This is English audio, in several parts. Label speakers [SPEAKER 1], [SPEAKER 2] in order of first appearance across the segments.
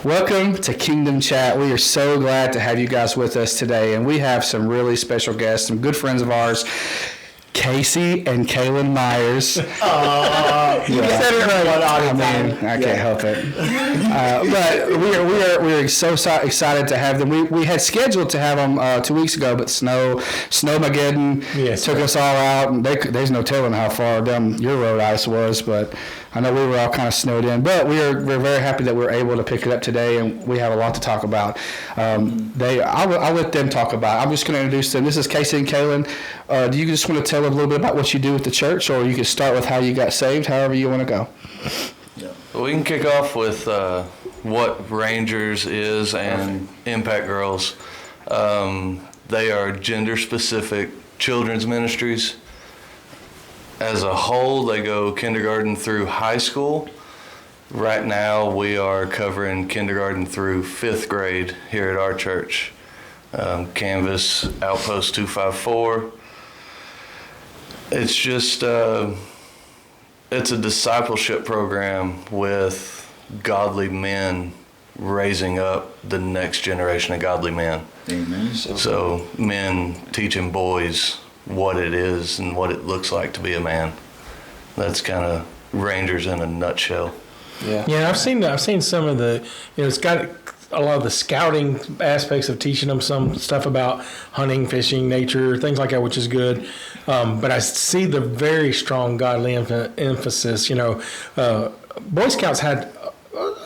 [SPEAKER 1] Welcome to Kingdom Chat. We are so glad to have you guys with us today, and we have some really special guests, some good friends of ours, Casey and Kaylan Myers.
[SPEAKER 2] You said it right.
[SPEAKER 1] I can't help it. But we are so excited to have them. We had scheduled to have them 2 weeks ago, but Snowmageddon took us all out, and there's no telling how far down your road ice was, but I know we were all kind of snowed in. But we're very happy that we're able to pick it up today, and we have a lot to talk about. I'll let them talk about it. I'm just going to introduce them. This is Casey and Kaylan. Do you just want to tell them a little bit about what you do with the church, or you can start with how you got saved, however you want to go?
[SPEAKER 3] Well, we can kick off with what Rangers is and Mpact Girls. They are gender-specific children's ministries. As a whole, they go kindergarten through high school. Right now, we are covering kindergarten through 5th grade here at our church. Canvas Outpost 254. It's just, it's a discipleship program with godly men raising up the next generation of godly men.
[SPEAKER 2] Amen.
[SPEAKER 3] So men teaching boys what it is and what it looks like to be a man. That's kind of Rangers in a nutshell.
[SPEAKER 4] Yeah, I've seen some of the, it's got a lot of the scouting aspects of teaching them some stuff about hunting, fishing, nature, things like that, which is good. But I see the very strong godly emphasis. Boy Scouts had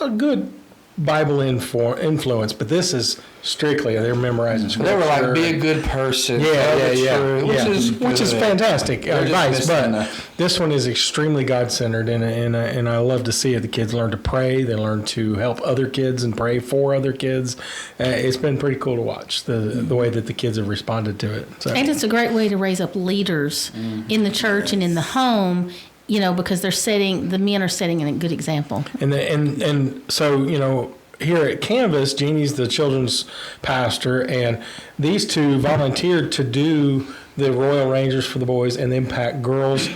[SPEAKER 4] a good Bible influence, but this is strictly they're memorizing scripture.
[SPEAKER 1] They were like, be a good person.
[SPEAKER 4] Which is fantastic advice. But this one is extremely God-centered, and I love to see it. The kids learn to pray. They learn to help other kids and pray for other kids. It's been pretty cool to watch the way that the kids have responded to it. So.
[SPEAKER 5] And it's a great way to raise up leaders in the church and in the home. Because the men are setting a good example.
[SPEAKER 4] And so, here at Canvas, Jeannie's the children's pastor, and these two volunteered to do the Royal Rangers for the boys and the Mpact Girls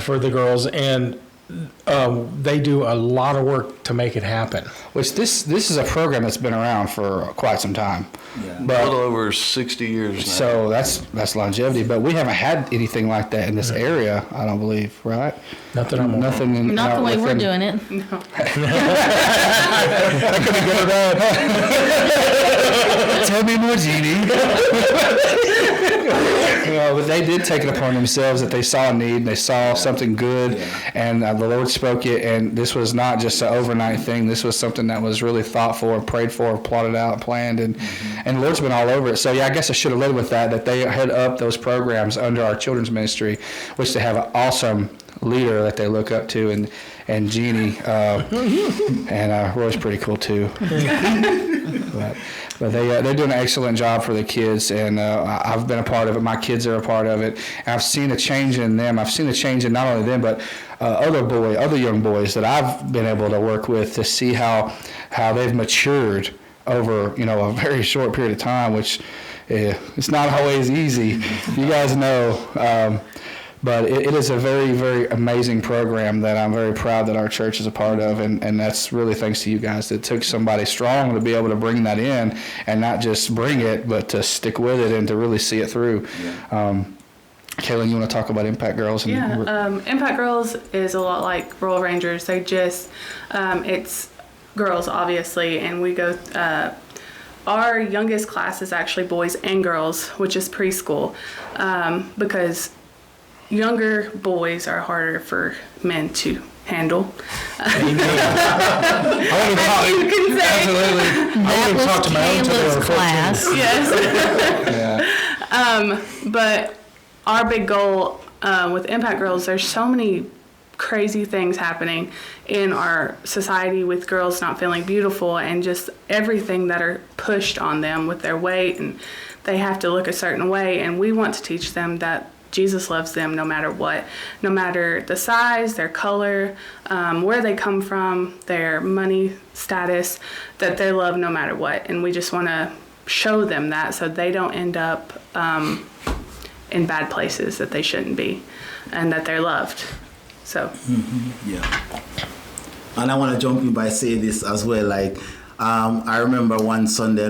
[SPEAKER 4] for the girls, and they do a lot of work to make it happen.
[SPEAKER 1] Which this is a program that's been around for quite some time.
[SPEAKER 3] Yeah. But a little over 60 years now.
[SPEAKER 1] So that's longevity, but we haven't had anything like that in this area, I don't believe, right?
[SPEAKER 5] Not the way we're doing it. No.
[SPEAKER 1] That could be good or bad. Tell me more, Jeannie. But they did take it upon themselves that they saw a need, and they saw something good, and the Lord spoke it, and this was not just an overnight thing. This was something that was really thought for, prayed for, plotted out, planned, and the Lord's been all over it. So, I guess I should have led with that they head up those programs under our children's ministry, which they have an awesome leader that they look up to, and Jeannie, and Roy's pretty cool too. But they're doing an excellent job for the kids, and I've been a part of it. My kids are a part of it, and I've seen a change in them. I've seen a change in not only them, but other young boys that I've been able to work with to see how they've matured over a very short period of time, which it's not always easy. You guys know. But it is a very, very amazing program that I'm very proud that our church is a part of, and that's really thanks to you guys. It took somebody strong to be able to bring that in, and not just bring it, but to stick with it and to really see it through. Yeah. Kaylan, you want to talk about Mpact Girls?
[SPEAKER 6] Mpact Girls is a lot like Royal Rangers. They just, it's girls, obviously, and we go, our youngest class is actually boys and girls, which is preschool, because younger boys are harder for men to handle.
[SPEAKER 4] I want to talk to my own
[SPEAKER 5] class.
[SPEAKER 6] Yes. But our big goal with Mpact Girls, there's so many crazy things happening in our society with girls not feeling beautiful, and just everything that are pushed on them with their weight, and they have to look a certain way, and we want to teach them that Jesus loves them no matter what, no matter the size, their color, where they come from, their money status, that they're loved no matter what. And we just want to show them that so they don't end up in bad places that they shouldn't be, and that they're loved. So.
[SPEAKER 2] Yeah. And I want to jump in by saying this as well, like, I remember one Sunday. I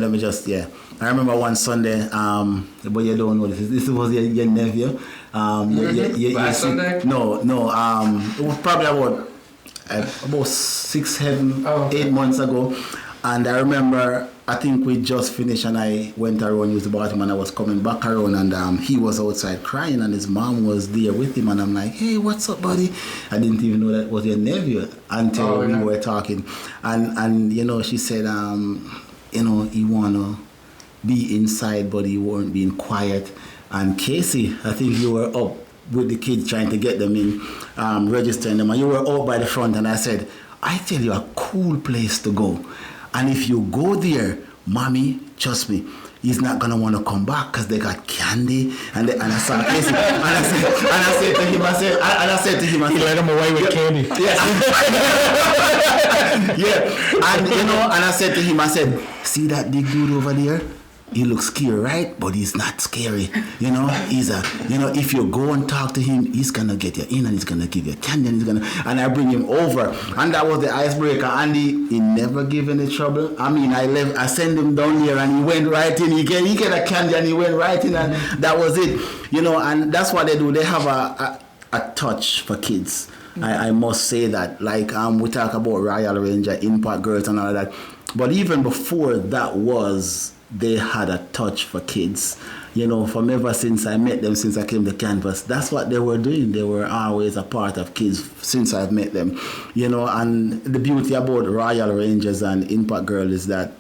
[SPEAKER 2] remember one Sunday. But you don't know this. This was your nephew.
[SPEAKER 1] Last Sunday?
[SPEAKER 2] No. It was probably about 6, 7, 8 months ago. And I remember, I think we just finished and I went around, used the bathroom, and I was coming back around, and he was outside crying and his mom was there with him, and I'm like, hey, what's up, buddy? I didn't even know that was your nephew until we were talking. And you know, she said, you know, he wanna be inside, but he weren't being quiet. And Casey, I think you were up with the kids trying to get them in, registering them, and you were out by the front, and I said, I tell you, a cool place to go. And if you go there, mommy, trust me, he's not gonna want to come back because they got candy. And I saw Casey, and I said to him,
[SPEAKER 4] He let him away with candy.
[SPEAKER 2] Yeah. Yeah. And you know, and I said to him, I said, see that big dude over there? He looks scary, right? But he's not scary. You know, if you go and talk to him, he's gonna get you in and he's gonna give you candy and I bring him over. And that was the icebreaker. And he never gave any trouble. I mean, I sent him down there and he went right in. He get a candy and he went right in, and that was it. You know, and that's what they do. They have a touch for kids. I must say that. Like we talk about Royal Ranger, Mpact Girls and all that. But even before that they had a touch for kids. You know, from ever since I met them, since I came to campus, that's what they were doing. They were always a part of kids since I've met them. You know, and the beauty about Royal Rangers and Mpact Girl is that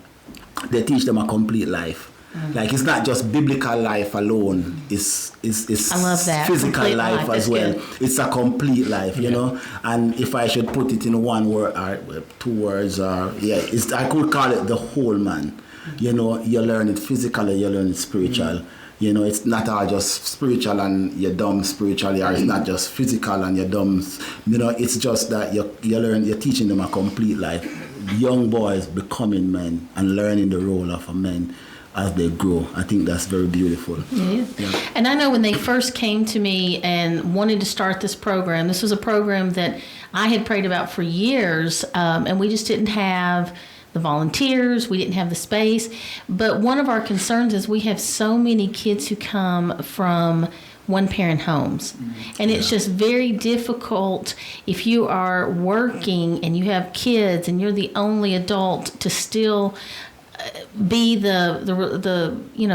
[SPEAKER 2] they teach them a complete life. Like, it's not just biblical life alone. It's
[SPEAKER 5] I love that.
[SPEAKER 2] physical
[SPEAKER 5] Complete
[SPEAKER 2] life as well.
[SPEAKER 5] good.
[SPEAKER 2] It's a complete life, you know. And if I should put it in one word or 2 words, I could call it the whole man. You know, you learn it physically, you learn it spiritual. You know, it's not all just spiritual and you're dumb spiritually, or it's not just physical and you're dumb. You know, it's just that you're teaching them a complete life. Young boys becoming men and learning the role of a man as they grow. I think that's very beautiful.
[SPEAKER 5] Yeah. And I know when they first came to me and wanted to start this program, this was a program that I had prayed about for years, and we just didn't have the volunteers, we didn't have the space. But one of our concerns is we have so many kids who come from one-parent homes. And it's just very difficult if you are working and you have kids and you're the only adult to still be the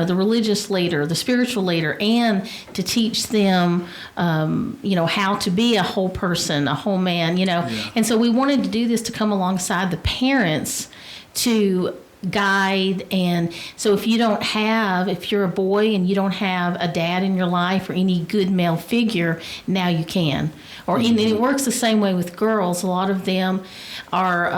[SPEAKER 5] religious leader, the spiritual leader, and to teach them how to be a whole person, a whole man, And so we wanted to do this to come alongside the parents to guide. And so if you're a boy and you don't have a dad in your life or any good male figure, now you can. And it works the same way with girls. A lot of them are,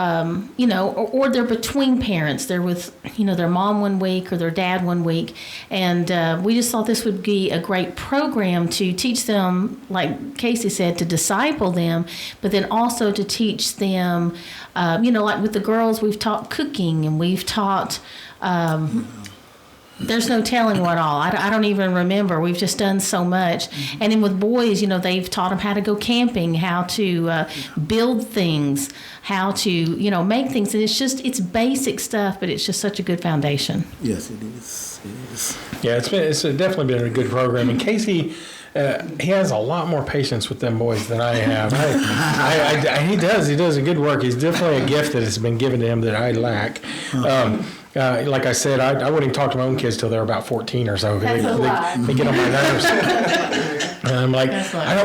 [SPEAKER 5] or they're between parents. They're with, their mom one week or their dad one week. And we just thought this would be a great program to teach them, like Casey said, to disciple them, but then also to teach them, like with the girls, we've taught cooking and we've taught, there's no telling what all. I don't even remember. We've just done so much. And then with boys, they've taught them how to go camping, how to build things, how to, make things. And it's basic stuff, but it's just such a good foundation.
[SPEAKER 2] Yes, it is. It is.
[SPEAKER 4] Yeah, it's definitely been a good program. And Casey, he has a lot more patience with them boys than I have. He does a good work. He's definitely a gift that has been given to him that I lack. Like I said, I wouldn't even talk to my own kids till they're about 14 or so. They get on my nerves. And I'm like,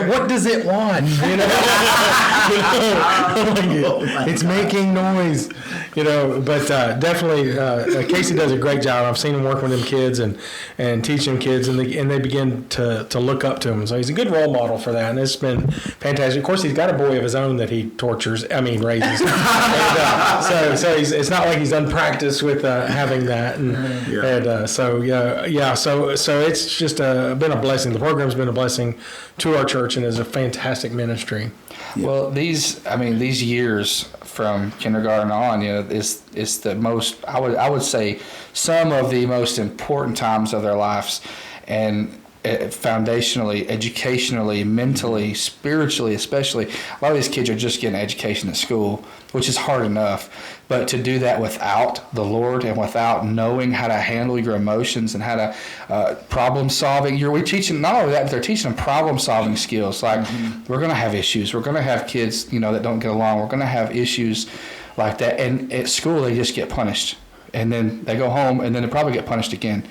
[SPEAKER 4] what does it want? It's making noise. But definitely Casey does a great job. I've seen him work with them kids and teach them kids, and they begin to look up to him. So he's a good role model for that, and it's been fantastic. Of course, he's got a boy of his own that he raises. So it's not like he's unpracticed with having that, so it's just been a blessing. The program's been a blessing to our church and is a fantastic ministry.
[SPEAKER 1] Well, these years from kindergarten on, is the most, I would say, some of the most important times of their lives, and foundationally, educationally, mentally, spiritually, especially. A lot of these kids are just getting education at school, which is hard enough. But to do that without the Lord and without knowing how to handle your emotions and how to problem solving, we're teaching not only that, but they're teaching them problem solving skills. Like we're going to have issues. We're going to have kids, that don't get along. We're going to have issues like that. And at school, they just get punished, and then they go home, and then they probably get punished again.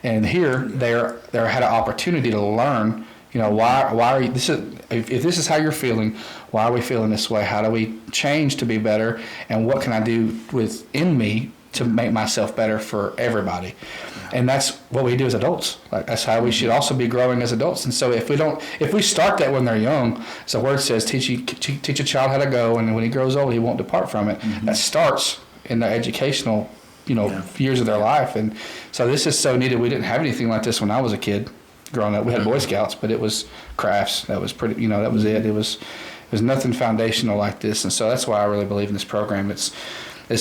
[SPEAKER 1] And here, they're had an opportunity to learn. Why are you, if this is how you're feeling, why are we feeling this way? How do we change to be better? And what can I do within me to make myself better for everybody? And that's what we do as adults. Like, that's how we should also be growing as adults. And so if we start that when they're young, as the word says, teach a child how to go, and when he grows old, he won't depart from it. That starts in the educational, years of their life. And so this is so needed. We didn't have anything like this when I was a kid. Growing up, we had Boy Scouts, but it was crafts. That was pretty, that was it. It was nothing foundational like this, and so that's why I really believe in this program. It's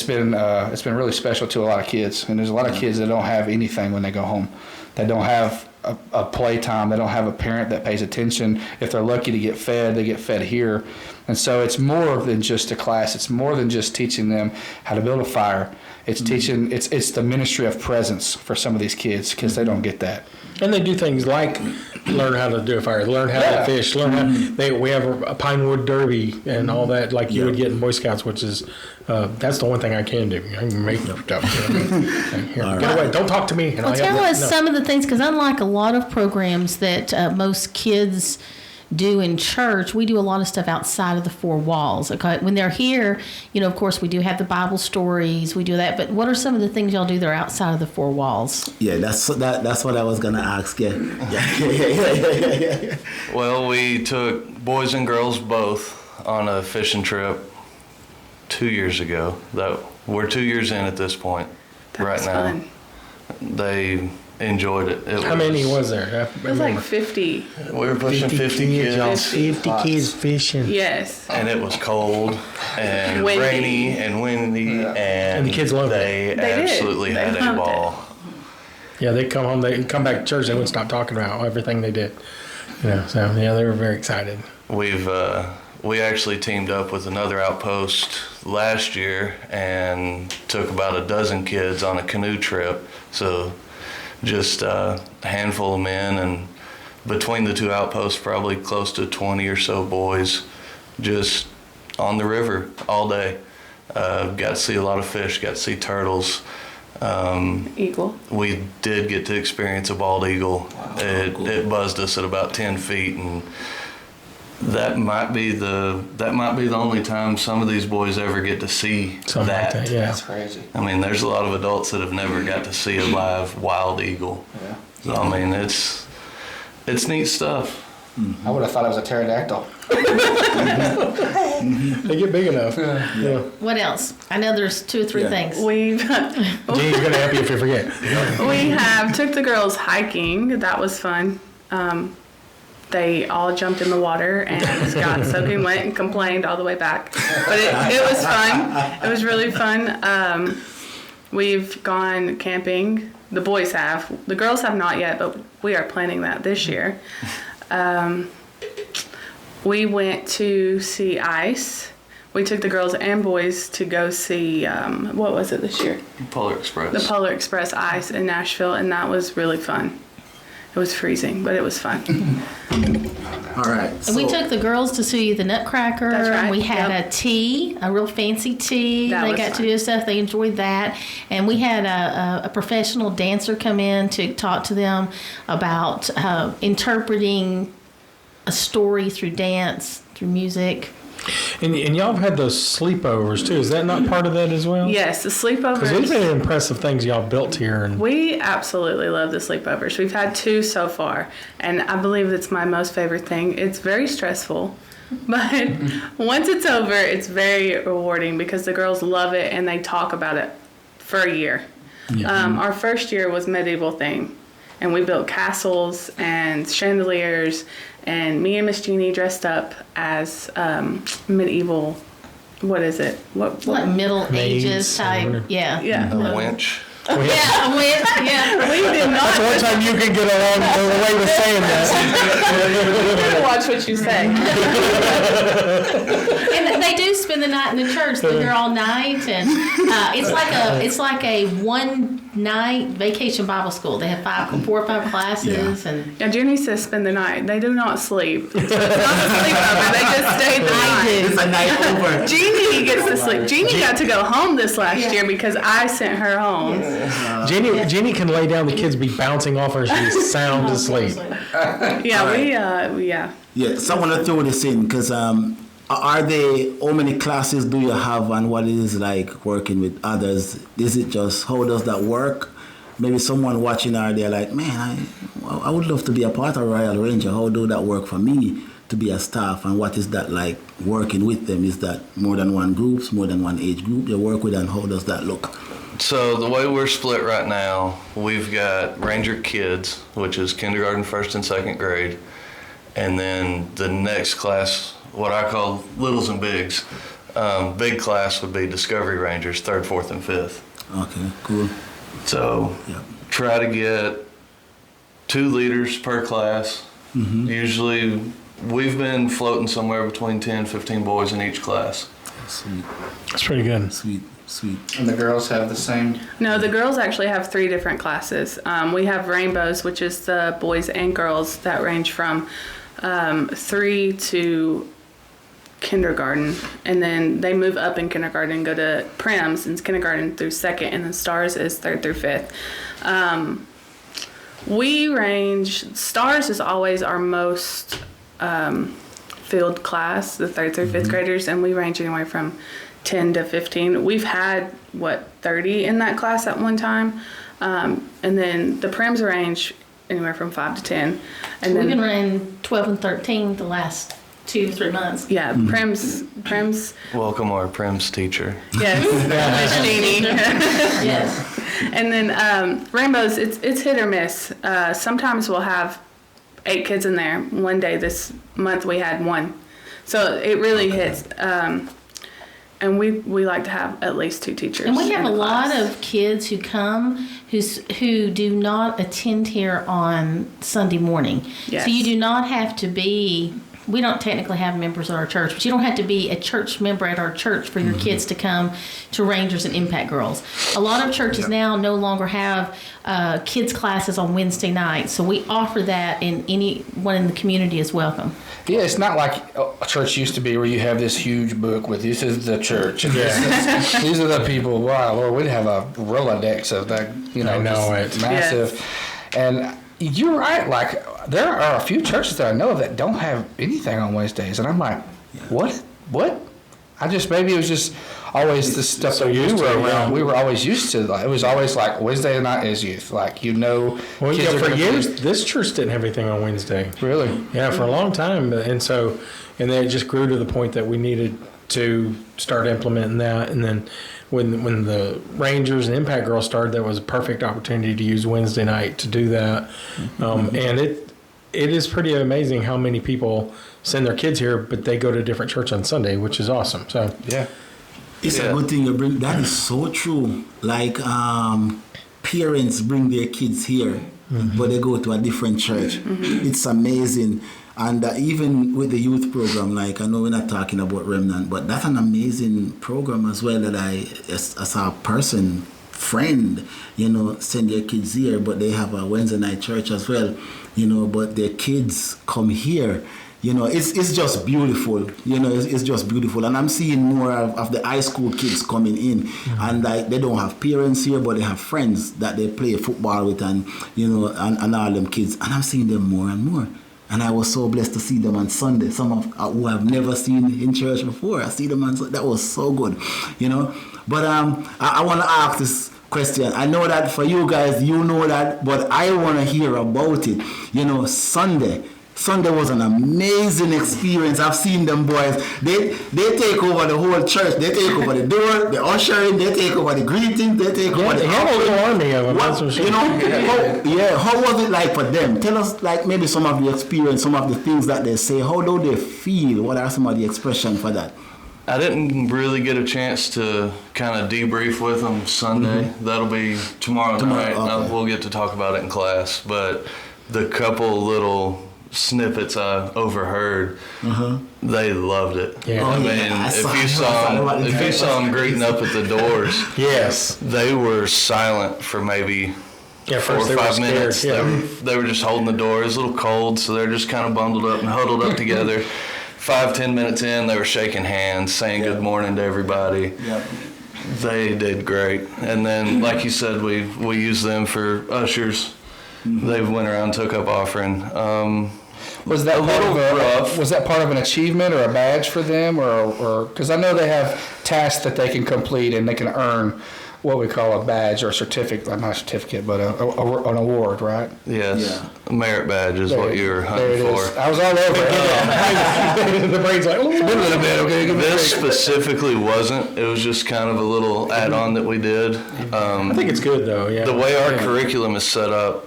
[SPEAKER 1] been really special to a lot of kids, and there's a lot of kids that don't have anything when they go home. They don't have a playtime. They don't have a parent that pays attention. If they're lucky to get fed, they get fed here, and so it's more than just a class. It's more than just teaching them how to build a fire. It's teaching. It's the ministry of presence for some of these kids because they don't get that.
[SPEAKER 4] And they do things like learn how to do a fire, learn how to fish, learn how we have a pine wood derby and all that, like you would get in Boy Scouts, which is that's the one thing I can do. I can make stuff. Get away! Don't talk to me.
[SPEAKER 5] Well, tell us some of the things, because unlike a lot of programs that most kids do in church, we do a lot of stuff outside of the four walls. Okay, when they're here, of course, we do have the Bible stories, we do that. But what are some of the things y'all do that are outside of the four walls?
[SPEAKER 2] Yeah, that's what I was gonna ask you. Yeah.
[SPEAKER 3] Well, we took boys and girls both on a fishing trip 2 years ago. We're 2 years in at this point.
[SPEAKER 6] That's
[SPEAKER 3] right now.
[SPEAKER 6] fun.
[SPEAKER 3] They enjoyed it.
[SPEAKER 4] How many was there?
[SPEAKER 6] It was like 50.
[SPEAKER 3] We were pushing 50 kids.
[SPEAKER 4] 50 kids fishing.
[SPEAKER 6] Yes.
[SPEAKER 3] And it was cold and
[SPEAKER 6] Windy.
[SPEAKER 3] rainy and windy, and
[SPEAKER 4] the kids loved it.
[SPEAKER 3] They absolutely
[SPEAKER 6] did.
[SPEAKER 3] had
[SPEAKER 6] They
[SPEAKER 3] a
[SPEAKER 6] loved
[SPEAKER 3] ball.
[SPEAKER 4] Yeah, they come home, they come back to church, they wouldn't stop talking about everything they did. So they were very excited.
[SPEAKER 3] We actually teamed up with another outpost last year and took about a dozen kids on a canoe trip. So just a handful of men, and between the two outposts, probably close to 20 or so boys, just on the river all day. Got to see a lot of fish, got to see turtles.
[SPEAKER 6] Eagle.
[SPEAKER 3] We did get to experience a bald eagle. It buzzed us at about 10 feet, and that might be the only time some of these boys ever get to see
[SPEAKER 4] Something
[SPEAKER 3] that.
[SPEAKER 4] like that. Yeah.
[SPEAKER 1] That's crazy.
[SPEAKER 3] I mean, there's a lot of adults that have never got to see a live wild eagle.
[SPEAKER 1] Yeah.
[SPEAKER 3] So, I mean, it's neat stuff.
[SPEAKER 1] I would have thought it was a pterodactyl.
[SPEAKER 4] They get big enough. Yeah.
[SPEAKER 5] What else? I know there's 2 or 3 things.
[SPEAKER 6] We've
[SPEAKER 4] Gene's gonna help you if you forget.
[SPEAKER 6] we have took the girls hiking. That was fun. They all jumped in the water and got soaking wet and complained all the way back. But it was fun. It was really fun. We've gone camping. The boys have. The girls have not yet, but we are planning that this year. We went to see ice. We took the girls and boys to go see, what was it this year?
[SPEAKER 3] Polar Express.
[SPEAKER 6] The Polar Express ice in Nashville, and that was really fun. It was freezing, but it was fun.
[SPEAKER 2] All right.
[SPEAKER 5] And we took the girls to see the Nutcracker.
[SPEAKER 6] That's right,
[SPEAKER 5] We had
[SPEAKER 6] yep.
[SPEAKER 5] a tea, a real fancy tea.
[SPEAKER 6] That
[SPEAKER 5] They
[SPEAKER 6] was
[SPEAKER 5] got
[SPEAKER 6] fun.
[SPEAKER 5] to do stuff. They enjoyed that. And we had a professional dancer come in to talk to them about interpreting a story through dance, through music.
[SPEAKER 4] And y'all have had those sleepovers too. Is that not part of that as well?
[SPEAKER 6] Yes, the
[SPEAKER 4] Because these
[SPEAKER 6] sleepovers.
[SPEAKER 4] are impressive things y'all built here. And
[SPEAKER 6] We absolutely love the sleepovers. We've had 2 so far, and I believe it's my most favorite thing. It's very stressful, but once it's over, it's very rewarding because the girls love it and they talk about it for a year. Our first year was medieval theme, and we built castles and chandeliers, and me and Miss Jeannie dressed up as medieval. What is it? What?
[SPEAKER 5] Like Middle
[SPEAKER 4] Maids
[SPEAKER 5] Ages type.
[SPEAKER 4] or-
[SPEAKER 5] Yeah.
[SPEAKER 6] Yeah.
[SPEAKER 3] A winch.
[SPEAKER 5] Yeah,
[SPEAKER 6] We did not.
[SPEAKER 4] That's one time you can get along away with saying that.
[SPEAKER 6] Watch what you say.
[SPEAKER 5] and they do spend the night in the church. They're there all night, and it's like a one night vacation Bible school. They have 4 or 5 classes, and
[SPEAKER 6] Yeah, Jenny says spend the night. They do not sleep. So it's not a sleepover. They just stay the night.
[SPEAKER 2] It's a night over.
[SPEAKER 6] Jeannie gets to sleep. Jeannie got to go home this last year because I sent her home.
[SPEAKER 4] Jenny can lay down. The kids be bouncing off her. She's sound asleep.
[SPEAKER 6] Yeah.
[SPEAKER 2] So I want to throw this in because how many classes do you have and what is like working with others? Is it just, how does that work? Maybe someone watching out there like, man, I would love to be a part of Royal Ranger. How do that work for me to be a staff? And what is that like working with them? Is that more than one groups, more than one age group you work with, and how does that look?
[SPEAKER 3] So the way we're split right now, we've got Ranger Kids, which is kindergarten, 1st and 2nd grade. And then the next class, what I call littles and bigs. Big class would be Discovery Rangers, 3rd, 4th, and 5th.
[SPEAKER 2] Okay, cool.
[SPEAKER 3] So try to get 2 leaders per class.
[SPEAKER 2] Mm-hmm.
[SPEAKER 3] Usually we've been floating somewhere between 10, 15 boys in each class.
[SPEAKER 2] Sweet.
[SPEAKER 4] That's pretty good.
[SPEAKER 2] Sweet.
[SPEAKER 1] And the girls have the same.
[SPEAKER 6] No, the girls actually have 3 different classes. We have Rainbows, which is the boys and girls that range from 3 to kindergarten, and then they move up in kindergarten and go to Prims in kindergarten through 2nd, and then Stars is 3rd through 5th. Stars is always our most filled class, the 3rd through 5th graders, and we range anywhere from 10 to 15. We've had 30 in that class at one time, and then the Prims range anywhere from 5 to 10, and
[SPEAKER 5] we've
[SPEAKER 6] then
[SPEAKER 5] been running 12 and 13 the last 2 to 3 months.
[SPEAKER 6] yeah, Prims.
[SPEAKER 3] Welcome our Prims teacher.
[SPEAKER 6] Yes, Miss Jeannie.
[SPEAKER 5] Yes.
[SPEAKER 6] And then Rainbows, it's hit or miss. Sometimes we'll have 8 kids in there. One day this month we had 1, so it really hits. And we like to have at least 2 teachers.
[SPEAKER 5] And we have
[SPEAKER 6] in
[SPEAKER 5] a
[SPEAKER 6] the
[SPEAKER 5] lot
[SPEAKER 6] class.
[SPEAKER 5] of kids who come who do not attend here on Sunday morning.
[SPEAKER 6] Yes.
[SPEAKER 5] So you do not have to be. We don't technically have members at our church, but you don't have to be a church member at our church for your kids to come to Rangers and Impact Girls. A lot of churches now no longer have kids classes on Wednesday nights, so we offer that, and anyone in the community is welcome.
[SPEAKER 1] Yeah, it's not like a church used to be where you have this huge book with this is the church and these are the people. Wow, Lord, we'd have a Rolodex of that,
[SPEAKER 4] I know
[SPEAKER 1] just
[SPEAKER 4] it.
[SPEAKER 1] massive.
[SPEAKER 6] Yes.
[SPEAKER 1] And you're right, like there are a few churches that I know of that don't have anything on Wednesdays, and I'm like, what? I just, maybe it was just always the stuff that we were around. We were always used to. Like, it was always like Wednesday night is youth. Like
[SPEAKER 4] Well,
[SPEAKER 1] kids are
[SPEAKER 4] for
[SPEAKER 1] gonna
[SPEAKER 4] years,
[SPEAKER 1] be-
[SPEAKER 4] this church didn't have anything on Wednesday.
[SPEAKER 1] Really?
[SPEAKER 4] Yeah, for a long time, and then it just grew to the point that we needed to start implementing that. And then when the Rangers and Impact Girls started, that was a perfect opportunity to use Wednesday night to do that. And it is pretty amazing how many people send their kids here, but they go to a different church on Sunday, which is awesome. So
[SPEAKER 1] Yeah.
[SPEAKER 2] It's a good thing you bring. That is so true. Like parents bring their kids here, but they go to a different church. It's amazing. And even with the youth program, like I know we're not talking about Remnant, but that's an amazing program as well that I, as a person, friend, send their kids here, but they have a Wednesday night church as well, but their kids come here. It's just beautiful. It's just beautiful. And I'm seeing more of the high school kids coming in, and like they don't have parents here, but they have friends that they play football with, and and all them kids. And I'm seeing them more and more. And I was so blessed to see them on Sunday. Some of who I've never seen in church before. I see them on Sunday. That was so good, But I want to ask this question. I know that for you guys, you know that, but I want to hear about it. Sunday was an amazing experience. I've seen them boys. They take over the whole church. They take over the door, the ushering. They take over the greeting. They take over the.
[SPEAKER 4] they had a little army of them. That's for sure.
[SPEAKER 2] How was it like for them? Tell us, like maybe some of the experience, some of the things that they say. How do they feel? What are some of the expressions for that?
[SPEAKER 3] I didn't really get a chance to kind of debrief with them Sunday. That'll be tomorrow night.
[SPEAKER 2] Okay.
[SPEAKER 3] We'll get to talk about it in class. But the couple little snippets I overheard, they loved it.
[SPEAKER 4] Yeah.
[SPEAKER 3] I
[SPEAKER 2] Oh,
[SPEAKER 3] mean,
[SPEAKER 2] yeah. I
[SPEAKER 3] if you saw them greeting up at the doors,
[SPEAKER 4] Yes.
[SPEAKER 3] they were silent for maybe
[SPEAKER 4] Yeah,
[SPEAKER 3] 4 or
[SPEAKER 4] first they were
[SPEAKER 3] 5
[SPEAKER 4] scared,
[SPEAKER 3] minutes.
[SPEAKER 4] yeah.
[SPEAKER 3] They were just holding the door. It was a little cold, so they're just kind of bundled up and huddled up together. 5-10 minutes in, they were shaking hands, saying good morning to everybody.
[SPEAKER 2] Yeah.
[SPEAKER 3] They did great. And then, like you said, we used them for ushers. They went around, took up offering.
[SPEAKER 1] Was that
[SPEAKER 3] A
[SPEAKER 1] part
[SPEAKER 3] little
[SPEAKER 1] of
[SPEAKER 3] rough.
[SPEAKER 1] Was that part of an achievement or a badge for them, or because I know they have tasks that they can complete and they can earn what we call a badge or a certificate, not a certificate, but an award, right?
[SPEAKER 3] Yes, a merit badge is what you were
[SPEAKER 1] There
[SPEAKER 3] hunting
[SPEAKER 1] it is.
[SPEAKER 3] for.
[SPEAKER 1] I was all over it.
[SPEAKER 4] The brain's like,
[SPEAKER 1] It's been a little bit, okay? Give me a
[SPEAKER 3] This
[SPEAKER 1] break.
[SPEAKER 3] specifically wasn't. It was just kind of a little add-on that we did.
[SPEAKER 4] I think it's good though. Yeah.
[SPEAKER 3] The way our
[SPEAKER 4] Yeah.
[SPEAKER 3] curriculum is set up,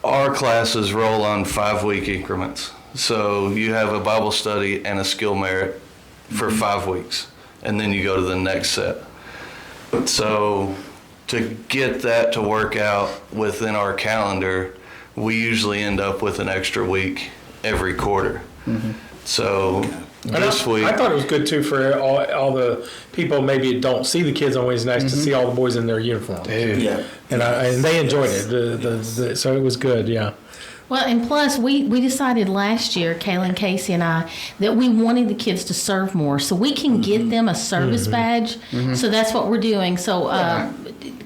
[SPEAKER 3] our classes roll on 5-week increments. So you have a Bible study and a skill merit for 5 weeks, and then you go to the next set. So to get that to work out within our calendar, we usually end up with an extra week every quarter. So
[SPEAKER 4] And
[SPEAKER 3] this week,
[SPEAKER 4] I thought it was good too for all the people maybe that don't see the kids on Wednesday nights to see all the boys in their uniform.
[SPEAKER 1] Dude.
[SPEAKER 2] Yeah.
[SPEAKER 4] And they enjoyed it. So it was good. Yeah.
[SPEAKER 5] Well, and plus, we decided last year, Kaylan, Casey, and I, that we wanted the kids to serve more. So we can get them a service badge. So that's what we're doing. So,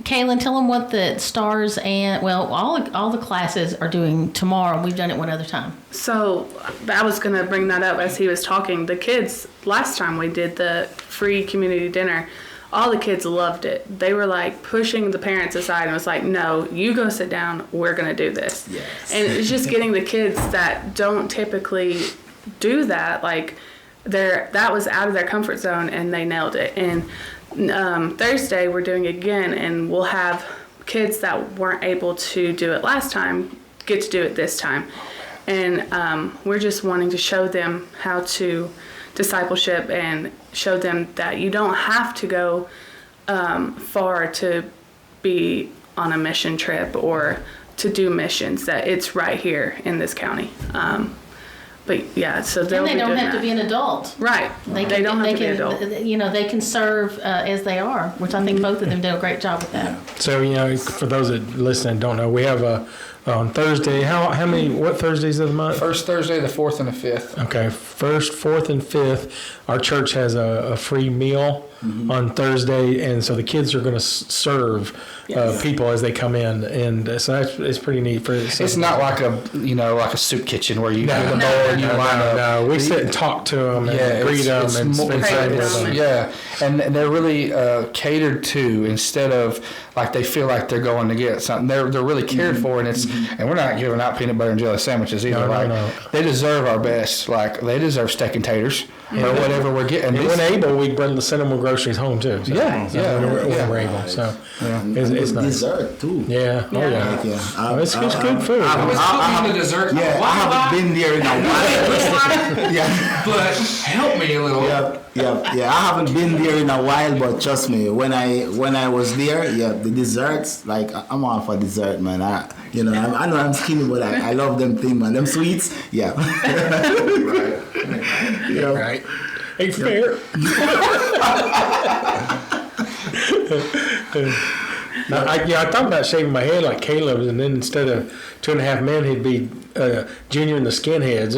[SPEAKER 5] Kaylan, tell them what the stars and, well, all the classes are doing tomorrow. We've done it one other time.
[SPEAKER 6] So I was going to bring that up as he was talking. The kids, last time we did the free community dinner, all the kids loved it. They were like pushing the parents aside and was like, no, you go sit down. We're going to do this.
[SPEAKER 2] Yes.
[SPEAKER 6] And it's just getting the kids that don't typically do that. Like that was out of their comfort zone and they nailed it. And Thursday we're doing it again, and we'll have kids that weren't able to do it last time get to do it this time. And we're just wanting to show them how to discipleship and show them that you don't have to go far to be on a mission trip or to do missions, that it's right here in this county. But yeah, so they'll
[SPEAKER 5] And they
[SPEAKER 6] be
[SPEAKER 5] don't
[SPEAKER 6] doing
[SPEAKER 5] have to
[SPEAKER 6] that.
[SPEAKER 5] be an adult.
[SPEAKER 6] Right. They don't have to be an adult.
[SPEAKER 5] They can serve as they are, which I think both of them did a great job with that.
[SPEAKER 4] So, for those that listen and don't know, we have on Thursday, how many, what Thursdays of the month?
[SPEAKER 1] First Thursday, the 4th and the 5th.
[SPEAKER 4] Okay, 1st, 4th, and 5th, our church has a free meal on Thursday, and so the kids are going to serve people as they come in, and so it's pretty neat.
[SPEAKER 1] It's not like a soup kitchen where you have the bowl and you line up.
[SPEAKER 4] No, we sit and talk to them and greet them and spend time with them.
[SPEAKER 1] Yeah, and they're really catered to, instead of like they feel like they're going to get something. They're really cared for, and and we're not giving out peanut butter and jelly sandwiches either.
[SPEAKER 4] No.
[SPEAKER 1] They deserve our best. Like they deserve steak and taters or whatever we're getting.
[SPEAKER 4] And when able, we send them with groceries home too. So,
[SPEAKER 1] Yeah.
[SPEAKER 4] when we're able. So it's nice.
[SPEAKER 2] Dessert too.
[SPEAKER 4] Yeah. Oh yeah.
[SPEAKER 2] Like,
[SPEAKER 4] It's good food.
[SPEAKER 1] I the dessert.
[SPEAKER 2] Yeah, I haven't been there in a while. Yeah.
[SPEAKER 1] But help me a little.
[SPEAKER 2] Yeah. I haven't been there in a while, but trust me, when I was there, the desserts, like I'm all for dessert, man. I know I'm skinny, but I love them things, man. Them sweets, yeah.
[SPEAKER 1] Right.
[SPEAKER 4] Right. Ain't fair. I thought about shaving my head like Caleb's, and then instead of 2.5 men, he'd be Junior and the Skinheads.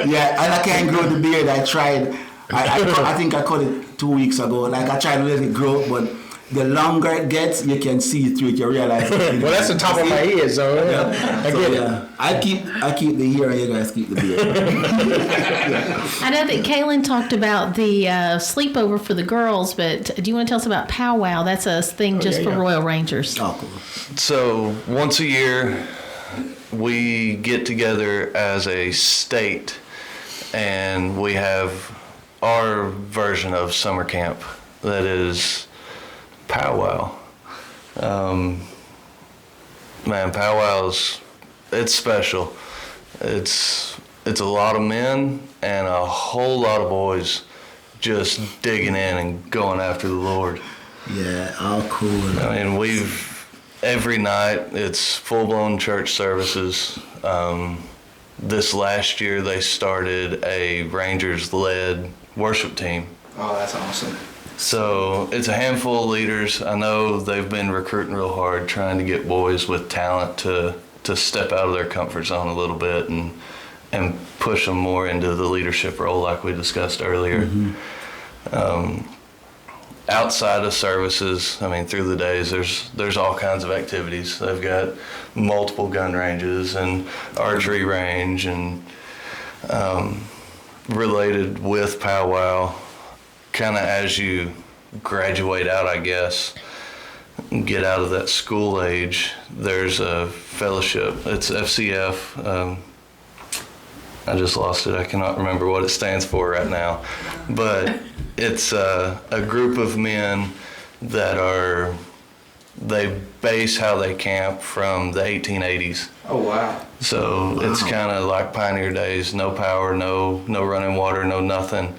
[SPEAKER 2] Yeah, and I can't grow the beard. I tried. I think I cut it 2 weeks ago. Like I tried to let it grow, but the longer it gets, you can see through it. You realize.
[SPEAKER 4] Well, that's the top of my head, so I get it.
[SPEAKER 2] I keep the hair, and you guys keep the beard.
[SPEAKER 5] I know that Kaylan talked about the sleepover for the girls, but do you want to tell us about powwow? That's a thing just for Royal Rangers.
[SPEAKER 2] Oh, cool.
[SPEAKER 3] so once a year, we get together as a state, and we have our version of summer camp that is powwow. Man, powwows, it's special. It's it's a lot of men and a whole lot of boys just digging in and going after the Lord.
[SPEAKER 2] Yeah, all cool.
[SPEAKER 3] I mean, every night it's full-blown church services. This last year they started a Rangers-led worship team.
[SPEAKER 1] Oh, that's awesome.
[SPEAKER 3] So it's a handful of leaders. I know they've been recruiting real hard, trying to get boys with talent to step out of their comfort zone a little bit and push them more into the leadership role like we discussed earlier. Outside of services, I mean, through the days, there's all kinds of activities. They've got multiple gun ranges and archery range and related with powwow. Kind of as you graduate out, I guess, get out of that school age, there's a fellowship. It's FCF. I just lost it. I cannot remember what it stands for right now. But it's a group of men that they base how they camp from the 1880s.
[SPEAKER 1] Oh, wow.
[SPEAKER 3] So it's kind of like pioneer days, no power, no running water, no nothing.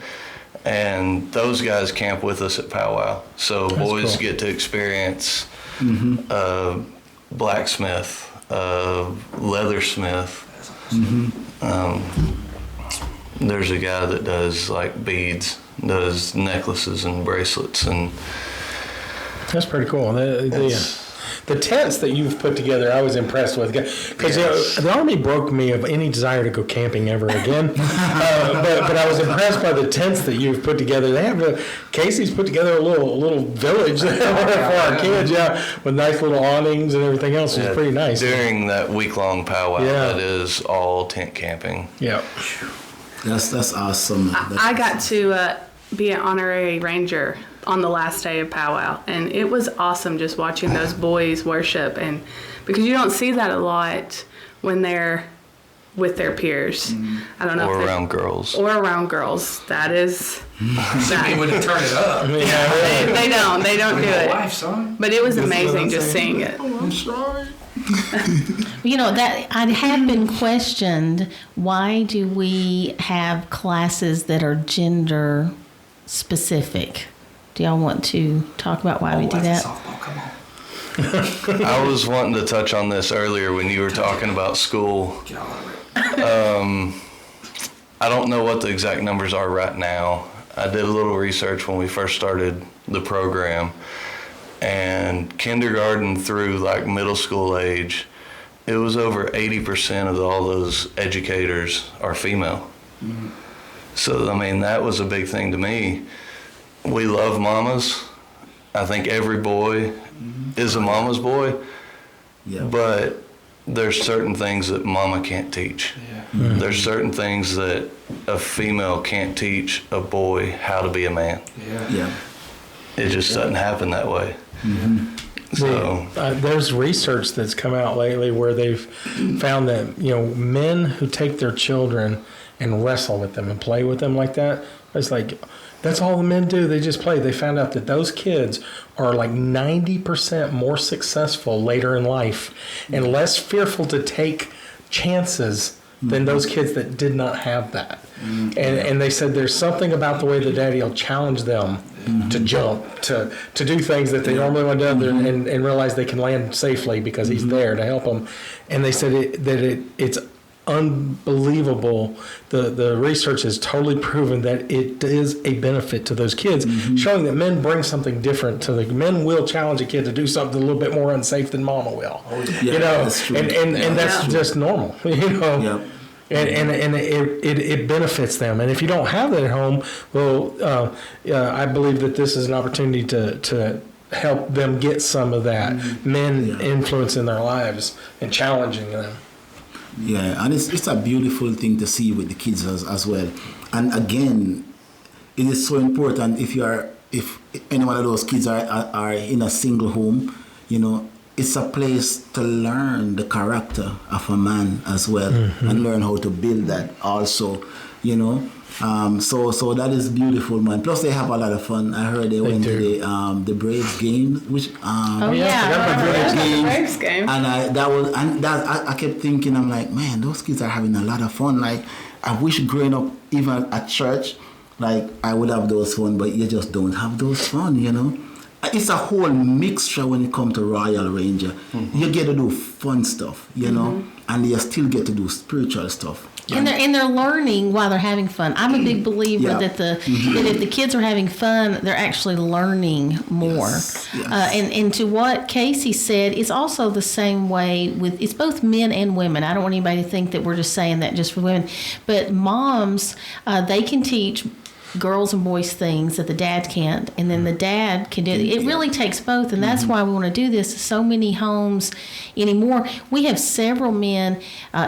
[SPEAKER 3] And those guys camp with us at powwow. So
[SPEAKER 4] That's
[SPEAKER 3] boys
[SPEAKER 4] cool.
[SPEAKER 3] get to experience blacksmith, leathersmith. There's a guy that does like beads, does necklaces and bracelets, and
[SPEAKER 4] That's pretty cool. The tents that you've put together, I was impressed with, because the Army broke me of any desire to go camping ever again. But I was impressed by the tents that you've put together. They have Casey's put together a little village for our kids, with nice little awnings and everything else. It's pretty nice.
[SPEAKER 3] During that week-long powwow,
[SPEAKER 4] Yeah.
[SPEAKER 3] that is all tent camping.
[SPEAKER 4] Yeah.
[SPEAKER 2] That's awesome.
[SPEAKER 6] I got to be an honorary ranger on the last day of powwow, and it was awesome just watching those boys worship, and because you don't see that a lot when they're with their peers. I don't know.
[SPEAKER 3] Or
[SPEAKER 6] if
[SPEAKER 3] around girls.
[SPEAKER 6] Or around girls. That is.
[SPEAKER 1] They wouldn't turn it up.
[SPEAKER 6] They don't do it.
[SPEAKER 1] Life, son.
[SPEAKER 6] But it was amazing just seeing it.
[SPEAKER 2] I'm sorry.
[SPEAKER 5] That I have been questioned. Why do we have classes that are gender specific? Do y'all want to talk about why we do that?
[SPEAKER 1] Softball, come on.
[SPEAKER 3] I was wanting to touch on this earlier when you were talking about school.
[SPEAKER 1] Get all over it.
[SPEAKER 3] I don't know what the exact numbers are right now. I did a little research when we first started the program, and kindergarten through like middle school age, it was over 80% of all those educators are female. So, I mean, that was a big thing to me. We love mamas. I think every boy is a mama's boy, but there's certain things that mama can't teach. There's certain things that a female can't teach a boy how to be a man. It just doesn't happen that way. So
[SPEAKER 4] there's research that's come out lately where they've found that men who take their children and wrestle with them and play with them like that, it's like that's all the men do. They just play. They found out that those kids are like 90% more successful later in life and less fearful to take chances than those kids that did not have that. And they said there's something about the way the daddy will challenge them to jump, to do things that they normally want to do and realize they can land safely because he's there to help them. And they said it's unbelievable. The research has totally proven that it is a benefit to those kids, showing that men bring something different to the men will challenge a kid to do something a little bit more unsafe than mama will.
[SPEAKER 2] That's true.
[SPEAKER 4] And that's just normal. And it benefits them. And if you don't have that at home, well, I believe that this is an opportunity to help them get some of that men influence in their lives and challenging them.
[SPEAKER 2] Yeah, and it's a beautiful thing to see with the kids as well. And again, it is so important if any one of those kids are in a single home, it's a place to learn the character of a man as well and learn how to build that also, So that is beautiful, man. Plus they have a lot of fun. I heard they went to the Braves games, which
[SPEAKER 6] The Braves game.
[SPEAKER 2] and I kept thinking, I'm like, man, those kids are having a lot of fun. Like I wish growing up, even at church, like I would have those fun, but you just don't have those fun, you know. It's a whole mixture when it comes to Royal Ranger. You get to do fun stuff, you know, and you still get to do spiritual stuff.
[SPEAKER 5] And they're learning while they're having fun. I'm a big believer that that if the kids are having fun, they're actually learning more.
[SPEAKER 2] Yes.
[SPEAKER 5] And to what Casey said, it's also the same way with, it's both men and women. I don't want anybody to think that we're just saying that just for women, but moms, they can teach girls and boys things that the dad can't, and then the dad can do it. It really takes both, and that's why we want to do this. So many homes anymore, we have several men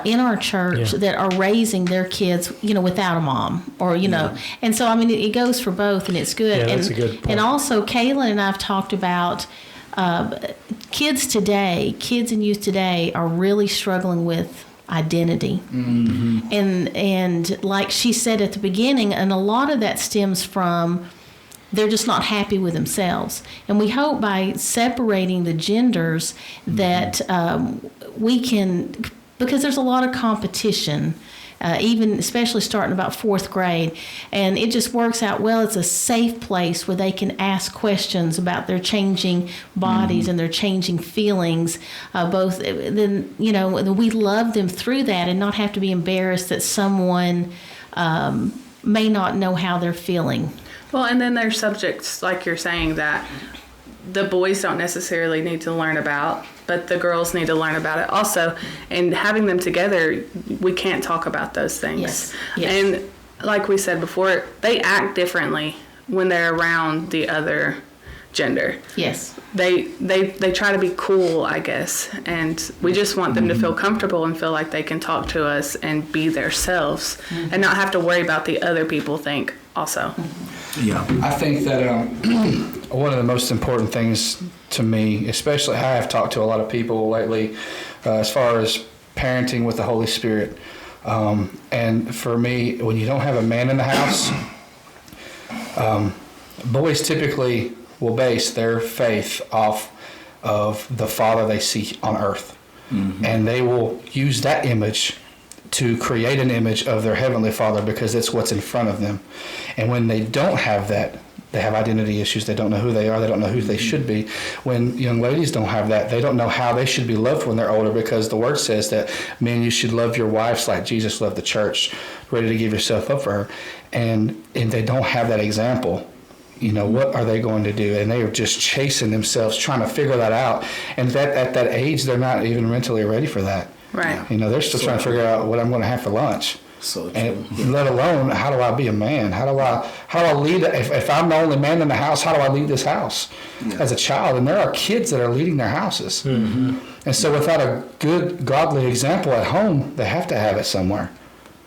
[SPEAKER 5] in our church that are raising their kids, you know, without a mom, or you know, and so I mean it goes for both, and it's good.
[SPEAKER 4] Yeah, that's a good point.
[SPEAKER 5] And also, Kaylan and I've talked about kids and youth today are really struggling with identity. And like she said at the beginning, and a lot of that stems from they're just not happy with themselves. And we hope by separating the genders that we can, because there's a lot of competition, even especially starting about 4th grade, and it just works out well. It's a safe place where they can ask questions about their changing bodies and their changing feelings. Both, then you know, we love them through that, and not have to be embarrassed that someone may not know how they're feeling.
[SPEAKER 6] Well, and then there's subjects, like you're saying, that the boys don't necessarily need to learn about, but the girls need to learn about it also. And having them together, we can't talk about those things.
[SPEAKER 5] Yes.
[SPEAKER 6] And like we said before, they act differently when they're around the other gender.
[SPEAKER 5] Yes.
[SPEAKER 6] They try to be cool, I guess, and we just want them to feel comfortable and feel like they can talk to us and be themselves and not have to worry about the other people think also.
[SPEAKER 2] Yeah.
[SPEAKER 1] I think that one of the most important things to me, especially I have talked to a lot of people lately as far as parenting with the Holy Spirit. And for me, when you don't have a man in the house, boys typically will base their faith off of the father they see on earth. And they will use that image to create an image of their heavenly father because it's what's in front of them. And when they don't have that, they have identity issues. They don't know who they are. They don't know who they should be. When young ladies don't have that, they don't know how they should be loved when they're older, because the word says that, men, you should love your wives like Jesus loved the church, ready to give yourself up for her. And they don't have that example. You know, what are they going to do? And they are just chasing themselves, trying to figure that out. And at that age, they're not even mentally ready for that.
[SPEAKER 6] Right.
[SPEAKER 1] You know, they're still trying to figure out what I'm going to have for lunch.
[SPEAKER 2] So true.
[SPEAKER 1] And let alone, how do I be a man? How do I lead? If I'm the only man in the house, how do I lead this house as a child? And there are kids that are leading their houses. And so without a good, godly example at home, they have to have it somewhere.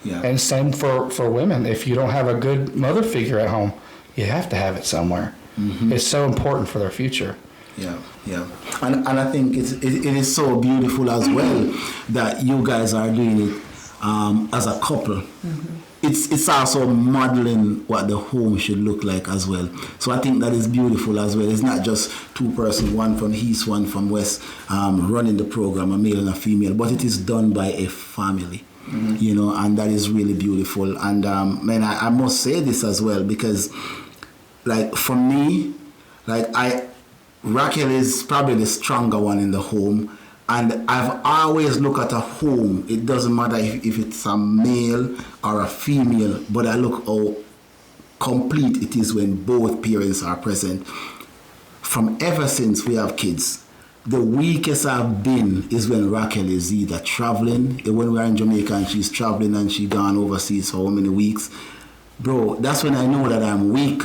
[SPEAKER 2] Yeah.
[SPEAKER 1] And same for women. If you don't have a good mother figure at home, you have to have it somewhere. It's so important for their future.
[SPEAKER 2] Yeah, yeah. And I think it is so beautiful as well that you guys are doing it as a couple. It's also modeling what the home should look like as well. So I think that is beautiful as well. It's not just two persons, one from east, one from west, running the program, a male and a female, but it is done by a family. You know, and that is really beautiful. And man, I must say this as well, because like for me, like Raquel is probably the stronger one in the home, and I've always looked at a home. It doesn't matter if it's a male or a female, but I look how complete it is when both parents are present. From ever since we have kids, the weakest I've been is when Raquel is either traveling, when we're in Jamaica and she's traveling and she's gone overseas for how many weeks. Bro, that's when I know that I'm weak,